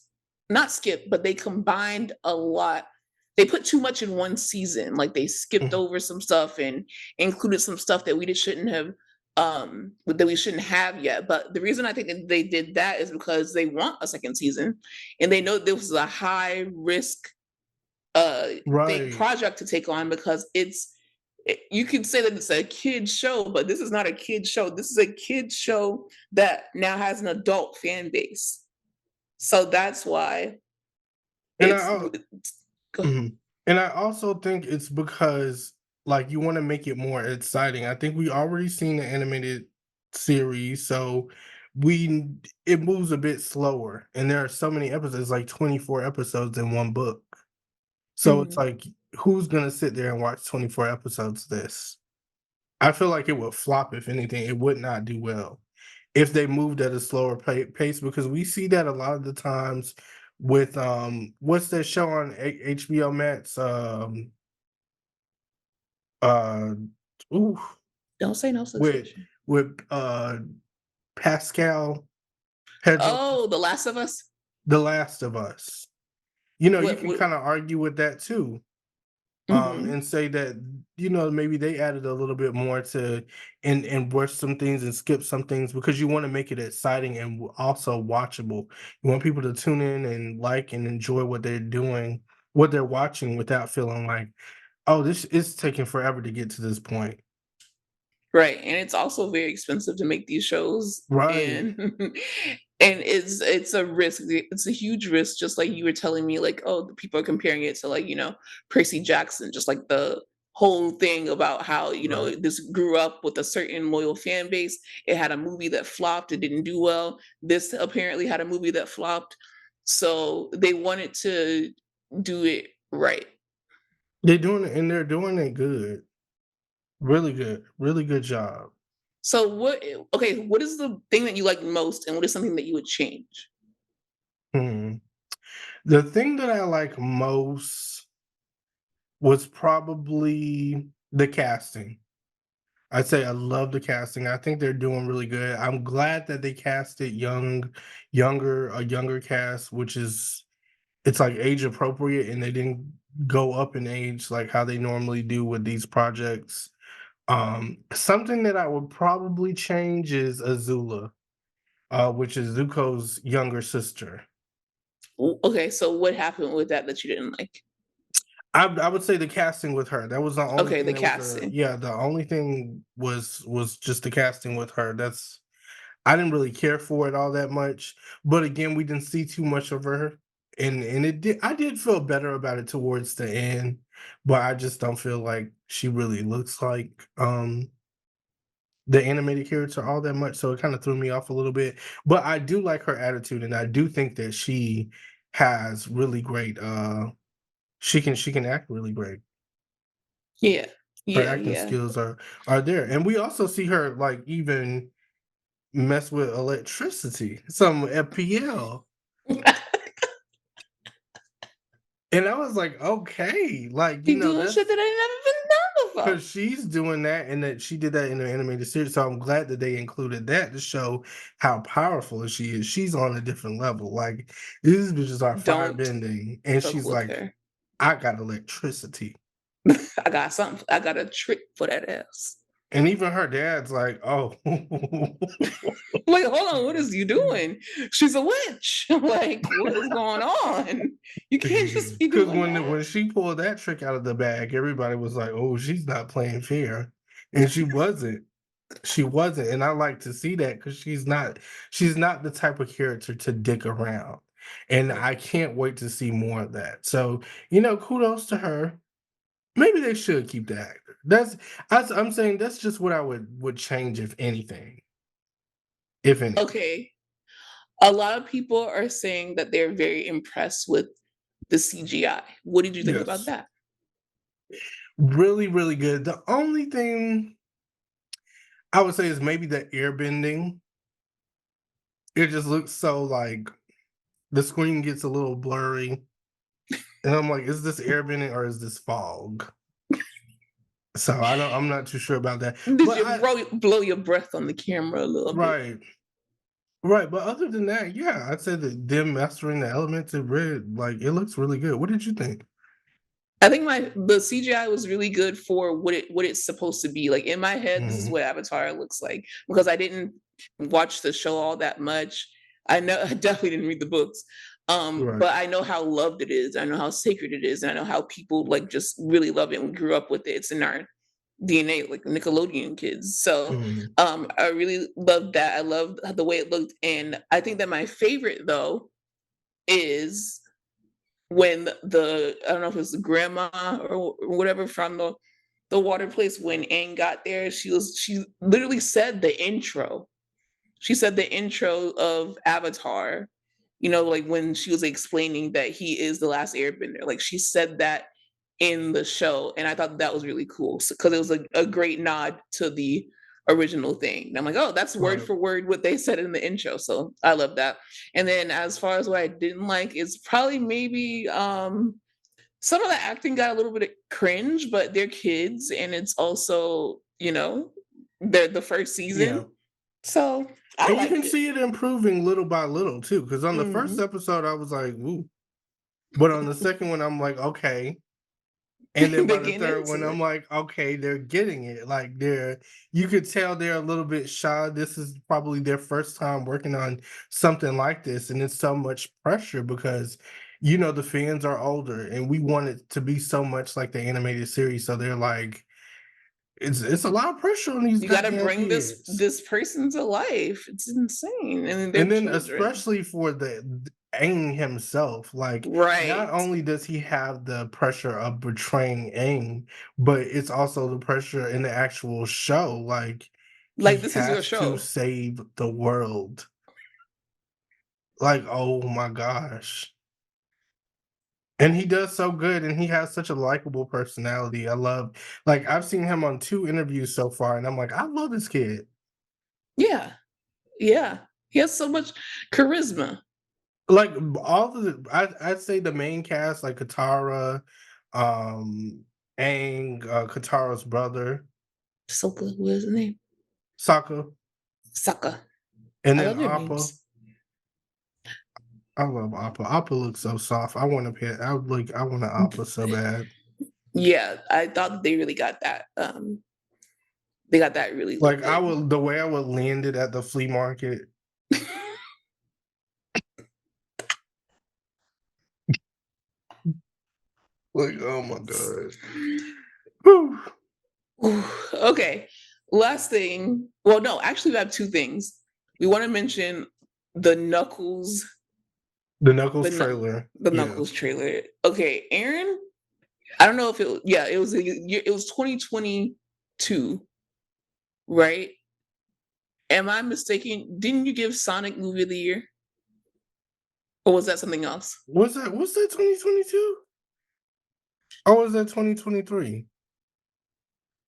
not skipped, but they combined a lot. They put too much in one season. Like they skipped Mhm. over some stuff and included some stuff that we just shouldn't have that we shouldn't have yet. But the reason I think that they did that is because they want a second season and they know this was a high risk thing Right. project to take on because you can say that it's a kid show, but this is not a kid show. This is a kid show that now has an adult fan base. So that's why And it's go ahead. Mhm. And I also think it's because, like, you wanna make it more exciting. I think we already seen the animated series, so we it moves a bit slower, and there are so many episodes, like 24 episodes in one book. So it's Mhm. like, who's gonna sit there and watch 24 episodes of this? I feel like it would flop if anything. It would not do well if they moved at a slower pace, because we see that a lot of the times with what's that show on HBO Max? Uh ooh, Don't say no with suspicion. with Pascal Pedro, Oh, The Last of Us? The Last of Us. You know, you can What kind of argue with that too. mhm. And say that, maybe they added a little bit more to and brush some things and skip some things, because you want to make it exciting and also watchable. You want people to tune in and like and enjoy what they're doing, what they're watching, without feeling like, oh, this is taking forever to get to this point. Right, and it's also very expensive to make these shows, Right, and and it's a risk. It's a huge risk, just like you were telling me, like, oh, the people are comparing it to, like, Percy Jackson, just like the whole thing about how, right. this grew up with a certain loyal fan base. It had a movie that flopped, it didn't do well. This apparently had a movie that flopped. So they wanted to do it right. They're doing it, and they're doing it good. Really good job. So what is the thing that you like most and what is something that you would change? Hmm. The thing that I like most was probably the casting. I'd say I love the casting. I think they're doing really good. I'm glad that they casted a younger cast, which is, it's like age appropriate, and they didn't go up in age like how they normally do with these projects. Something that I would probably change is Azula, which is Zuko's younger sister. Okay, so what happened with that you didn't like? I would say the casting with her. That was the only Okay, thing the that was casting. yeah, the only thing was just the casting with her. That's I didn't really care for it all that much, but again, we didn't see too much of her, and I did feel better about it towards the end, but I just don't feel like she really looks like the animated character all that much, so it kind of threw me off a little bit. But I do like her attitude, and I do think that she has really great she can act really great. Yeah. Her Yeah, acting yeah. skills are there, and we also see her like even mess with electricity, some FPL. And I was like, "Okay," like, She doing shit that's that I never been done before. because she's doing that, and that she did that in the animated series, so I'm glad that they included that to show how powerful she is. She's on a different level, like, these bitches are Don't firebending, and fuck she's with like, her. "I got electricity." I got something. I got a trick for that ass. And even her dad's like, "Oh." Like, hold on, what is you doing? She's a witch. Like, what is going on? You can't just be Because doing that. when she pulled that trick out of the bag, everybody was like, "Oh, she's not playing fair," and she wasn't. She wasn't, and I like to see that because she's not the type of character to dick around, and Right. I can't wait to see more of that. So, kudos to her. Maybe they should keep the actor. I'm saying that's just what I would change, if anything, if anything. Okay. A lot of people are saying that they're very impressed with the CGI. What did you think about Yes, that? really, really good. The only thing I would say is maybe the airbending. It just looks so like the screen gets a little blurry, and I'm like, is this airbending or is this fog? So I'm not too sure about that. Did But you blow your breath on the camera a little bit? right, right. But other than that, yeah, I'd say that them mastering the elements in red, like, it looks really good. What did you think? I think the CGI was really good for what it's supposed to be. Like in my head, this is Mhm. what Avatar looks like because I didn't watch the show all that much. I know I definitely didn't read the books. Right. But I know how loved it is. I know how sacred it is, and I know how people like just really love it and we grew up with it. It's in our DNA, like Nickelodeon kids. So Mhm. I really loved that. I loved the way it looked. And I think that my favorite though is when I don't know if it was the grandma or whatever from the water place when Aang got there, she literally said the intro. She said the intro of Avatar, you know, like when she was explaining that he is the last airbender, like she said that in the show. And I thought that was really cool because it was a great nod to the original thing. And I'm like, oh, that's word Right. for word what they said in the intro. So I love that. And then as far as what I didn't like is probably maybe some of the acting got a little bit cringe, but they're kids and it's also, you know, they're the first Yeah. season. So I And you liked can it. see it improving little by little too. Because on the first Mhm. episode, I was like, "Ooh," but on the second one, I'm like, "Okay." And then They're by the getting third one, into I'm it. like, "Okay, they're getting it." Like you could tell they're a little bit shy. This is probably their first time working on something like this, and it's so much pressure because the fans are older, and we want it to be so much like the animated series. So they're like, it's a lot of pressure on these You got to goddamn bring this kids. this person to life. It's insane, and they're And then children, especially for the Aang himself, like, not right? only does he have the pressure of betraying Aang, but it's also the pressure in the actual show, like, Like he this is your has to show. save the world. Like, oh my gosh. And he does so good, and he has such a likable personality. Like, I've seen him on 2 interviews so far, and I'm like, "I love this kid." Yeah, yeah. He has so much charisma. Like, all of I'd say the main cast, like Katara, um, Aang, Katara's brother, Soka, what is his name? Sokka, Sokka. and I then love their Appa. names. I love Appa. Appa looks so soft. I want an Appa so bad. Yeah, I thought they really got that. They got that really Like, good. the way I would land it at the flea market. Like, oh my god. Whew. Okay. Last thing. Well, no, actually, we have two things. We want to mention the Knuckles, The Knuckles the Knuck- trailer. the Yeah. Knuckles trailer. Okay, Aaron. I don't know if it. Yeah, it was 2022, right? Am I mistaken? Didn't you give Sonic Movie of the Year, or was that something else? What's that 2022? Or was that 2023?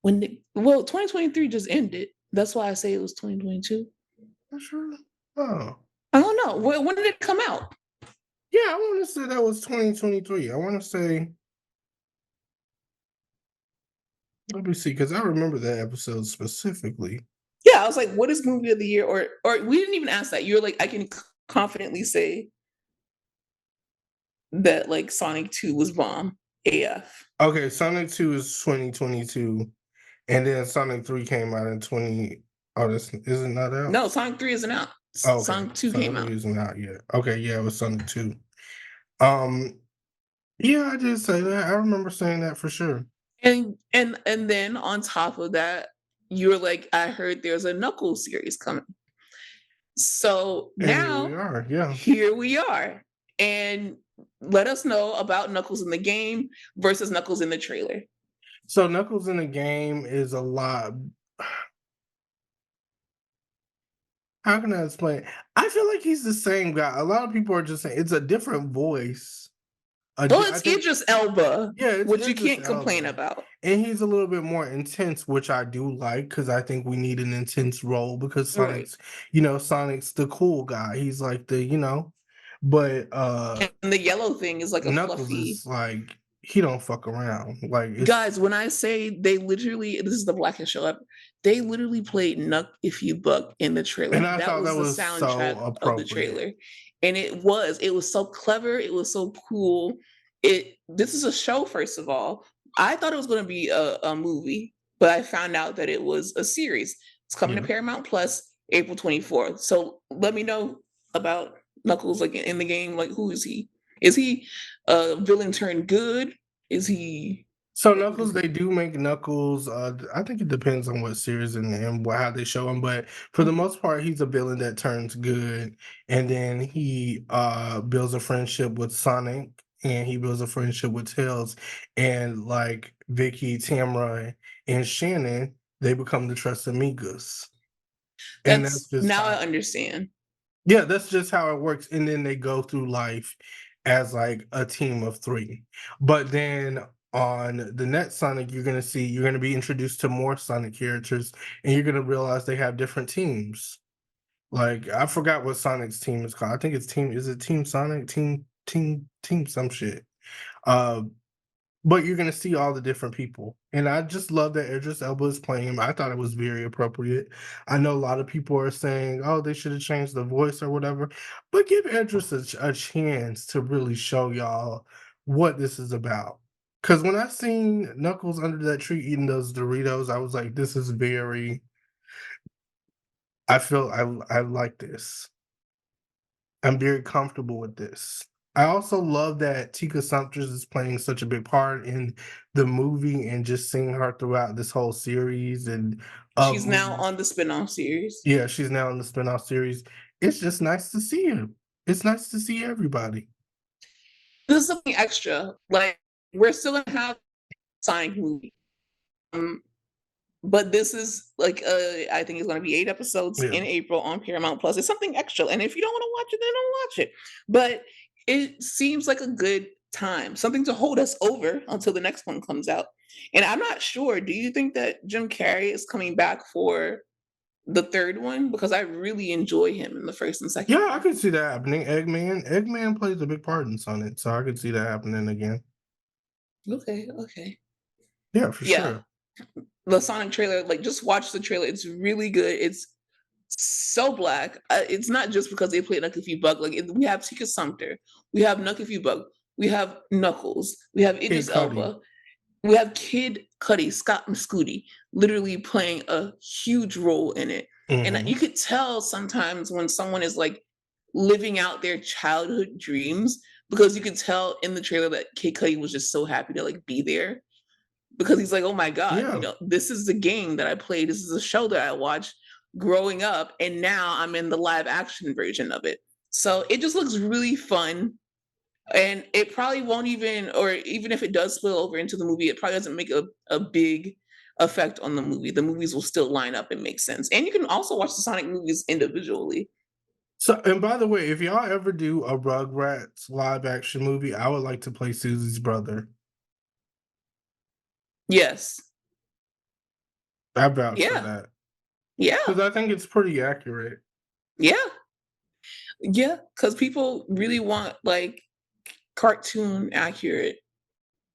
Well, 2023 just ended. That's why I say it was 2022. Not sure. Oh. I don't know. When did it come out? Yeah, I wanna say that was 2023. I wanna say, let me see, because I remember that episode specifically. Yeah, I was like, what is movie of the year? Or we didn't even ask that. You're like, I can confidently say that like Sonic 2 was bomb AF. Okay, Sonic 2 is 2022, and then Sonic 3 came out in 20. Oh, this is it not out? No, Sonic 3 isn't out. Oh, okay. Sonic 2 Sonic came 3 out. isn't out yet. Okay, yeah, it was Sonic 2. Um, yeah, I did say that. I remember saying that for sure. And then on top of that, you're like, I heard there's a Knuckles series coming. So And here we now are, yeah. here we are. And let us know about Knuckles in the game versus Knuckles in the trailer. So Knuckles in the game is a lot. How can I explain? I feel like he's the same guy. A lot of people are just saying it's a different voice. Well, I it's think, Idris Elba, yeah, it's which you Idris can't complain Elba, about. and he's a little bit more intense, which I do like because I think we need an intense role because Right. Sonic's the cool guy. He's like but And the yellow thing is like a Knuckles fluffy. is like he don't fuck around. Like it's Guys, when I say they literally, this is the blackest show ever. They literally played "Nuck If You Buck" in the trailer. and I That thought that was the was so soundtrack of the appropriate. trailer, and it was so clever. It was so cool. This is a show. First of all, I thought it was going to be a movie, but I found out that it was a series. It's coming to Yeah. Paramount Plus April 24th. So let me know about Knuckles, like in the game. Like, who is he? Is he a villain turned good? Is he So what is Knuckles, he? they do make Knuckles. I think it depends on what series and how they show him, but for the most part, he's a villain that turns good, and then he builds a friendship with Sonic, and he builds a friendship with Tails, and like Vicky, Tamra, and Shannon, they become the trusted amigas. And that's just Now I how, understand. yeah, that's just how it works. And then they go through life as like a team of three. But then on the next Sonic, you're gonna be introduced to more Sonic characters, and you're gonna realize they have different teams. Like I forgot what Sonic's team is called. I think it's team. Is it Team Sonic? Team some shit. Uh, but you're gonna see all the different people, and I just love that Idris Elba is playing him. I thought it was very appropriate. I know a lot of people are saying, "Oh, they should have changed the voice or whatever," but give Idris a chance to really show y'all what this is about. Because when I seen Knuckles under that tree eating those Doritos, I was like, "This is very." I feel I like this. I'm very comfortable with this. I also love that Tika Sumpters is playing such a big part in the movie and just seeing her throughout this whole series and of She's now movies. on the spin-off series. Yeah, she's now in the spinoff series. It's just nice to see her. It's nice to see everybody. This is something extra. Like we're still gonna have Sonic movie. Um, but this is like I think it's going to be 8 episodes Yeah. in April on Paramount Plus. It's something extra, and if you don't want to watch it, then don't watch it. But it seems like a good time, something to hold us over until the next one comes out. And I'm not sure. Do you think that Jim Carrey is coming back for the third one? Because I really enjoy him in the first and second Yeah, I one. could see that happening. Eggman plays a big part in Sonic, so I could see that happening again. Okay, okay, Yeah, for yeah. sure. The Sonic trailer, like just watch the trailer. It's really good. It's so black. It's not just because they played Nucky Bug. Like we have Tika Sumpter, we have Nucky Bug, we have Knuckles, we have Kid Idris Cudi. Elba, we have Kid Cudi, Scott Mescudi, literally playing a huge role in it. And Hmm. you could tell sometimes when someone is like living out their childhood dreams because you could tell in the trailer that Kid Cudi was just so happy to like be there because he's like, oh my God, Yeah. this is the game that I played. This is a show that I watched growing up. And now I'm in the live action version of it. So it just looks really fun. And it probably won't even, or even if it does spill over into the movie, it probably doesn't make a big effect on the movie. The movies will still line up and make sense. And you can also watch the Sonic movies individually. So, and by the way, if y'all ever do a Rugrats live action movie, I would like to play Susie's brother. Yes. I vouch for Yeah. that Yeah. because I think it's pretty accurate. Yeah. Yeah. Because people really want like cartoon accurate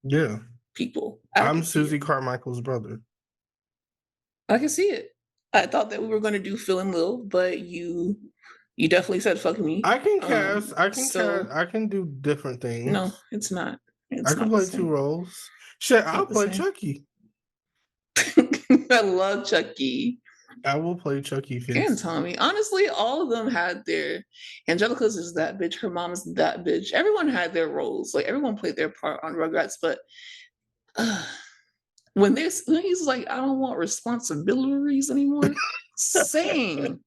Yeah, people. I I'm can see it. Susie Carmichael's brother. I can see it. I thought that we were going to do Phil and Lil, but you definitely said fuck me. So I can do different no, things. it's not. I It's can not the play two same. roles. Shit, It's I'll not the play same. Chucky. I love Chucky I will play Chucky and Finster. Tommy. Honestly, all of them had their Angelica's is that bitch, her mom is that bitch. Everyone had their roles. Like everyone played their part on Rugrats, but uh, when he's like, I don't want responsibilities anymore. Same.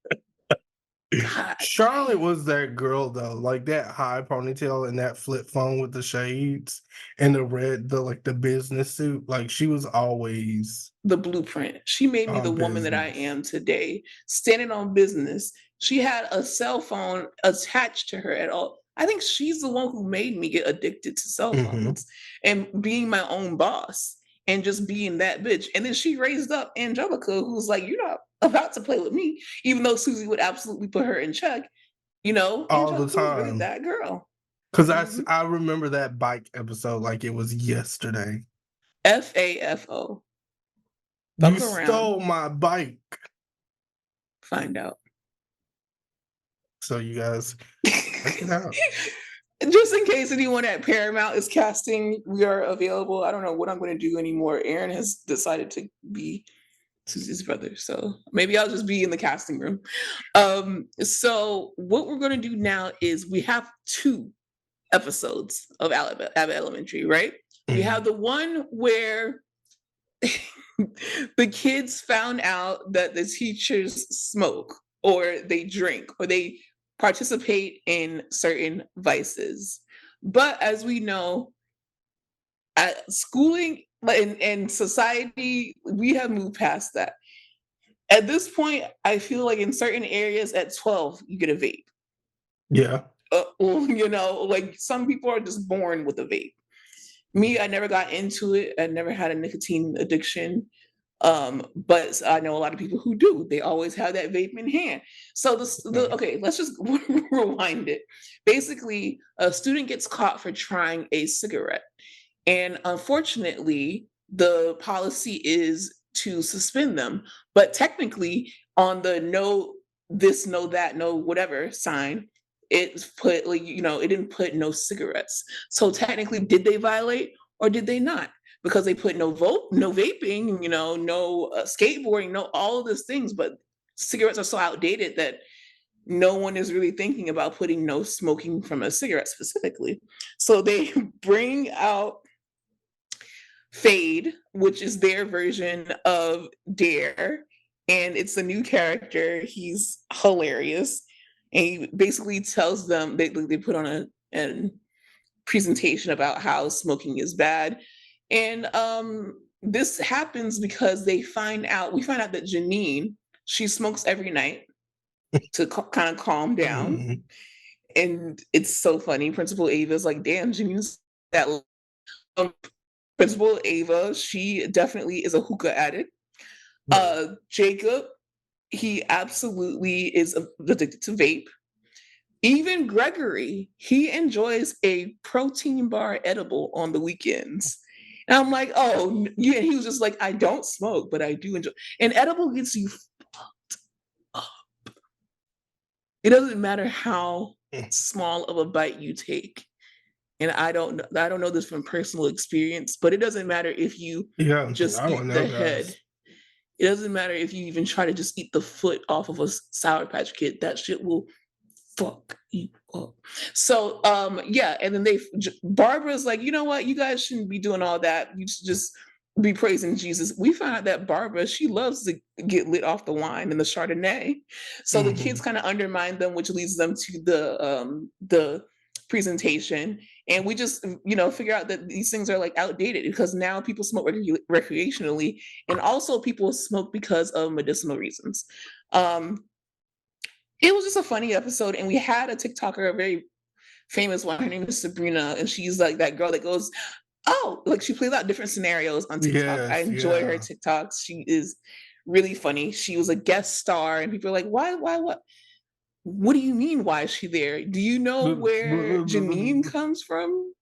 God. Charlotte was that girl though, like that high ponytail and that flip phone with the shades and the red, the like the business suit. Like she was always The blueprint. She made me the on woman that I business. am today, standing on business. She had a cell phone attached to her at all. I think she's the one who made me get addicted to cell Hmm. phones and being my own boss and just being that bitch. And then she raised up Angelica, who's like, you're not about to play with me, even though Susie would absolutely put her in check. All the Angelica was really time. that girl. Cause Mhm. I remember that bike episode like it was yesterday. FAFO. You Fuck around, stole my bike. find out. So you guys check it out. Just in case anyone at Paramount is casting, we are available. I don't know what I'm going to do anymore. Aaron has decided to be Susie's brother, so maybe I'll just be in the casting room. So what we're going to do now is we have 2 episodes of Abbott Elementary, right? We Mhm. have the one where the kids found out that the teachers smoke or they drink or they participate in certain vices. But as we know, at schooling and society, we have moved past that. At this point, I feel like in certain areas at 12, you get a vape. Yeah. Like some people are just born with a vape. Me, I never got into it. I never had a nicotine addiction. But I know a lot of people who do. They always have that vape in hand. So Right. okay, let's just rewind it. Basically, a student gets caught for trying a cigarette. And unfortunately, the policy is to suspend them. But technically, on the no this, no that, no whatever sign, it's put like, it didn't put no cigarettes. So technically, did they violate or did they not? Because they put no vaping, no skateboarding, no all of those things. But cigarettes are so outdated that no one is really thinking about putting no smoking from a cigarette specifically. So they bring out Fade, which is their version of Dare, and it's a new character. He's hilarious, and he basically tells them they put on a presentation about how smoking is bad, and this happens because we find out that Janine, she smokes every night to kind of calm down, Mhm. and it's so funny. Principal Ava's like, "Damn, Janine's that." Um, Principal Ava, she definitely is a hookah addict. Right. Jacob, he absolutely is addicted to vape. Even Gregory, he enjoys a protein bar edible on the weekends. And I'm like, oh, yeah. He was just like, I don't smoke, but I do enjoy. And edible gets you fucked up. It doesn't matter how Mm. small of a bite you take. And I don't know this from personal experience, but it doesn't matter if you Yeah, just I don't eat know, the head. guys. It doesn't matter if you even try to just eat the foot off of a Sour Patch Kid. That shit will fuck you up. So yeah, and then Barbara's like, you know what? You guys shouldn't be doing all that. You should just be praising Jesus. We found out that Barbara, she loves to get lit off the wine and the Chardonnay. So the kids Mhm. kind of undermine them, which leads them to the presentation. And we just, figure out that these things are like outdated because now people smoke recreationally, and also people smoke because of medicinal reasons. Um, it was just a funny episode, and we had a TikToker, a very famous one. Her name is Sabrina, and she's like that girl that goes, "Oh," like she plays out different scenarios on TikTok. I Yes, enjoy her yeah. TikToks. She is really funny. She was a guest star, and people are like, "Why? Why? What? What do you mean? Why is she there? Do you know where Janine comes from?"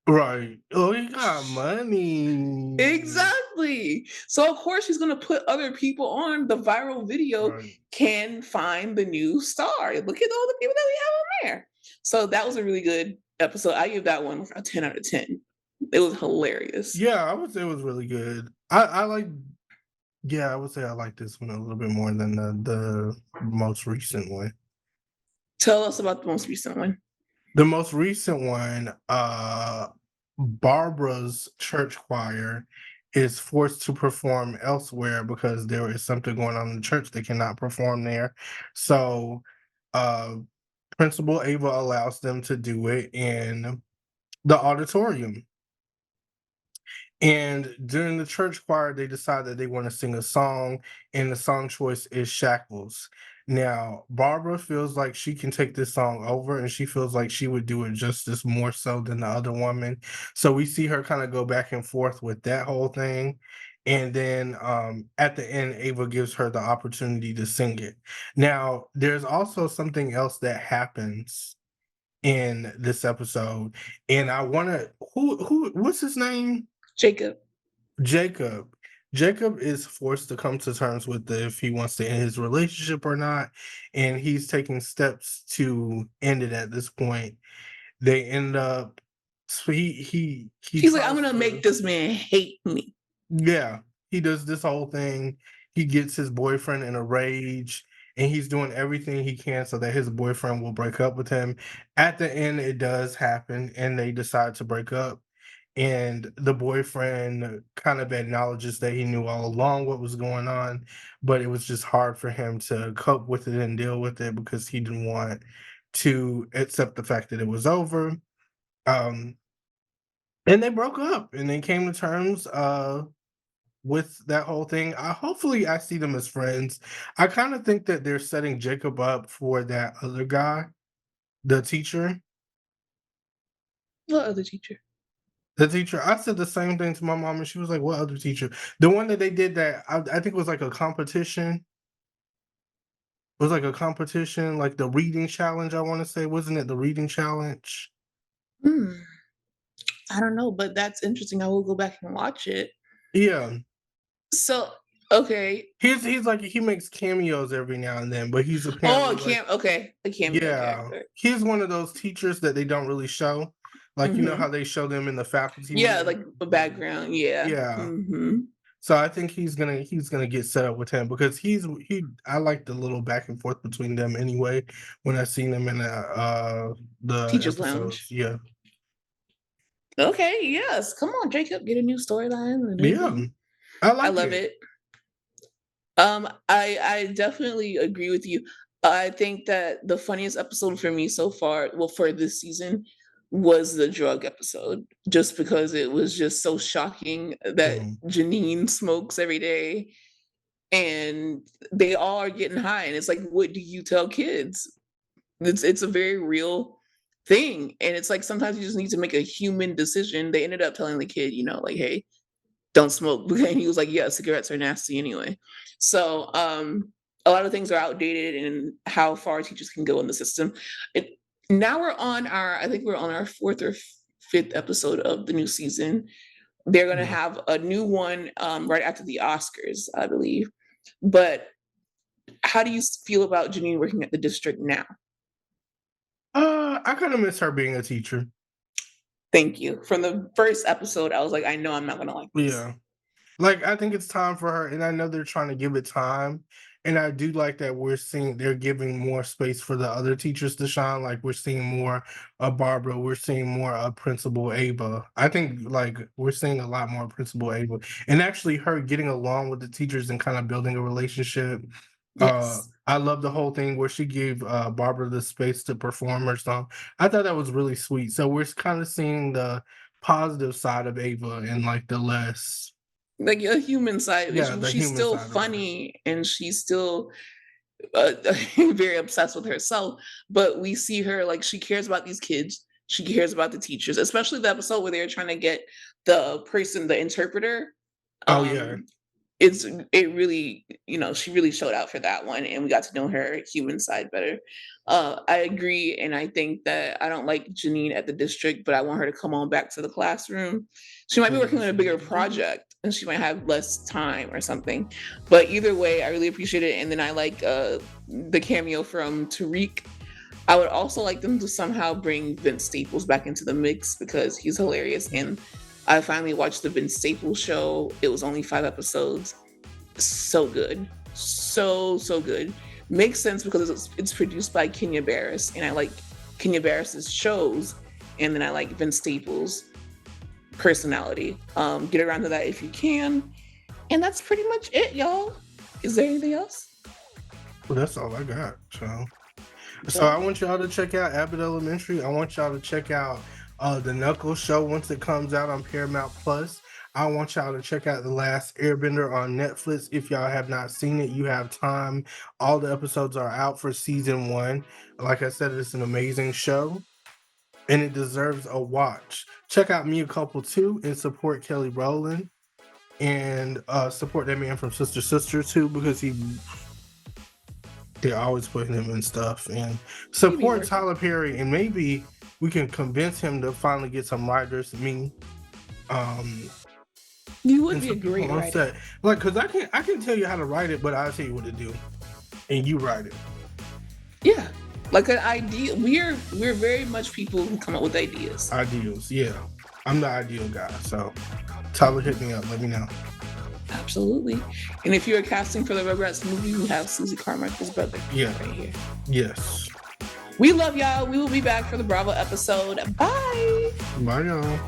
Right. Oh, he got money. Exactly. So of course she's gonna put other people on the viral video. Right. Can find the new star. Look at all the people that we have on there. So that was a really good episode. I give that one a 10 out of 10. It was hilarious. Yeah, I would say it was really good. I like yeah, I would say I like this one a little bit more than the most recent one. Tell us about the most recent one. The most recent one, Barbara's church choir is forced to perform elsewhere because there is something going on in the church. They cannot perform there. So, uh, Principal Ava allows them to do it in the auditorium. And during the church choir, they decide that they want to sing a song, and the song choice is Shackles. Now, Barbara feels like she can take this song over, and she feels like she would do it justice more so than the other woman. So we see her kind of go back and forth with that whole thing. And then at the end, Ava gives her the opportunity to sing it. Now, there's also something else that happens in this episode, and I want to what's his name? Jacob. Jacob. Jacob is forced to come to terms with if he wants to end his relationship or not, and he's taking steps to end it at this point. They end up so he He's like, I'm tries gonna make to this man hate me. yeah, he does this whole thing. He gets his boyfriend in a rage, and he's doing everything he can so that his boyfriend will break up with him. At the end, it does happen, and they decide to break up. And the boyfriend kind of acknowledges that he knew all along what was going on, but it was just hard for him to cope with it and deal with it because he didn't want to accept the fact that it was over. Um, and they broke up and they came to terms. with that whole thing. Hopefully I see them as friends. I kind of think that they're setting Jacob up for that other guy, the teacher. What other teacher? The teacher, I said the same thing to my mom, and she was like, "What other teacher?" The one that they did that I think was like a competition. It was like a competition, like the reading challenge. I want to say, wasn't it the reading challenge? Hmm. I don't know, but that's interesting. I will go back and watch it. Yeah, So, okay. he's like he makes cameos every now and then, but he's Oh, apparently like a cameo yeah, character. he's one of those teachers that they don't really show, like you know how Mhm. they show them in the faculty Yeah, meeting. like a background, yeah. Yeah, Mhm. so I think he's gonna get set up with him because I like the little back and forth between them anyway when I seen them in the Teacher's episodes. Lounge. Yeah. Okay, yes. Come on, Jacob, get a new storyline, a new Yeah. thing. I I like love it. it. I definitely agree with you. I think that the funniest episode for me so far, well, for this season, was the drug episode, just because it was just so shocking that Mhm. Janine smokes every day and they all are getting high, and it's like, what do you tell kids? It's a very real thing, and it's like sometimes you just need to make a human decision. They ended up telling the kid, like, "Hey, don't smoke," and he was like, "Yeah, cigarettes are nasty anyway." So, a lot of things are outdated in how far teachers can go in the system. It Now I think we're on our 4th or 5th episode of the new season. They're gonna Yeah. have a new one, right after the Oscars, I believe. But how do you feel about Janine working at the district now? I kind of miss her being a teacher. Thank you. From the first episode, I was like, I know I'm not gonna like this. Yeah. Like, I think it's time for her, and I know they're trying to give it time, and I do like that we're seeing they're giving more space for the other teachers to shine, like, we're seeing more of Barbara, we're seeing more of Principal Ava. I think, like, we're seeing a lot more Principal Ava, and actually her getting along with the teachers and kinda building a relationship. Yes. I love the whole thing where she gave, Barbara the space to perform her song. I thought that was really sweet, so we're kinda seeing the positive side of Ava and, like, the less Like a human side, yeah, the she's human still side of her. funny and she's still uh, very obsessed with herself. But we see her like she cares about these kids. She cares about the teachers, especially the episode where they're trying to get the interpreter. Oh, yeah. Um, it really, she really showed out for that one, and we got to know her human side better. I agree, and I think that I don't like Janine at the district, but I want her to come on back to the classroom. She might be Yeah, working on a she bigger need to do it. project, and she might have less time or something. But either way, I really appreciate it, and then I like the cameo from Tariq. I would also like them to somehow bring Vince Staples back into the mix because he's hilarious. And I finally watched the Vince Staples show. It was only 5 episodes. So good. So good. Makes sense because it's produced by Kenya Barris. And I like Kenya Barris's shows. And then I like Vince Staples' personality. Get around to that if you can. And that's pretty much it, y'all. Is there anything else? Well, that's all I got, so I Well, want y'all to check out Abbott Elementary. I want y'all to check out, the Knuckles show once it comes out on Paramount+. I want y'all to check out The Last Airbender on Netflix. If y'all have not seen it, you have time. All the episodes are out for season 1. Like I said, it's an amazing show, and it deserves a watch. Check out MEACULPA 2 and support Kelly Rowland. And support that man from Sister too because they're always putting him in stuff and he be support working. Tyler Perry and maybe we can convince him to finally get some writers, um, You would and be a some people great on writer. set. Like, cause I can tell you how to write it, but I'll tell you what to do, and you write it. Yeah. Like an idea. We're very much people who come up with ideas. Ideals, yeah. I'm the ideal guy, so Tyler, hit me up. Let me know. Absolutely. And if you're casting for the Rugrats movie, we have Susie Carmichael's brother Yeah. right here. Yes. We love y'all. We will be back for the Bravo episode. Bye. Bye, y'all.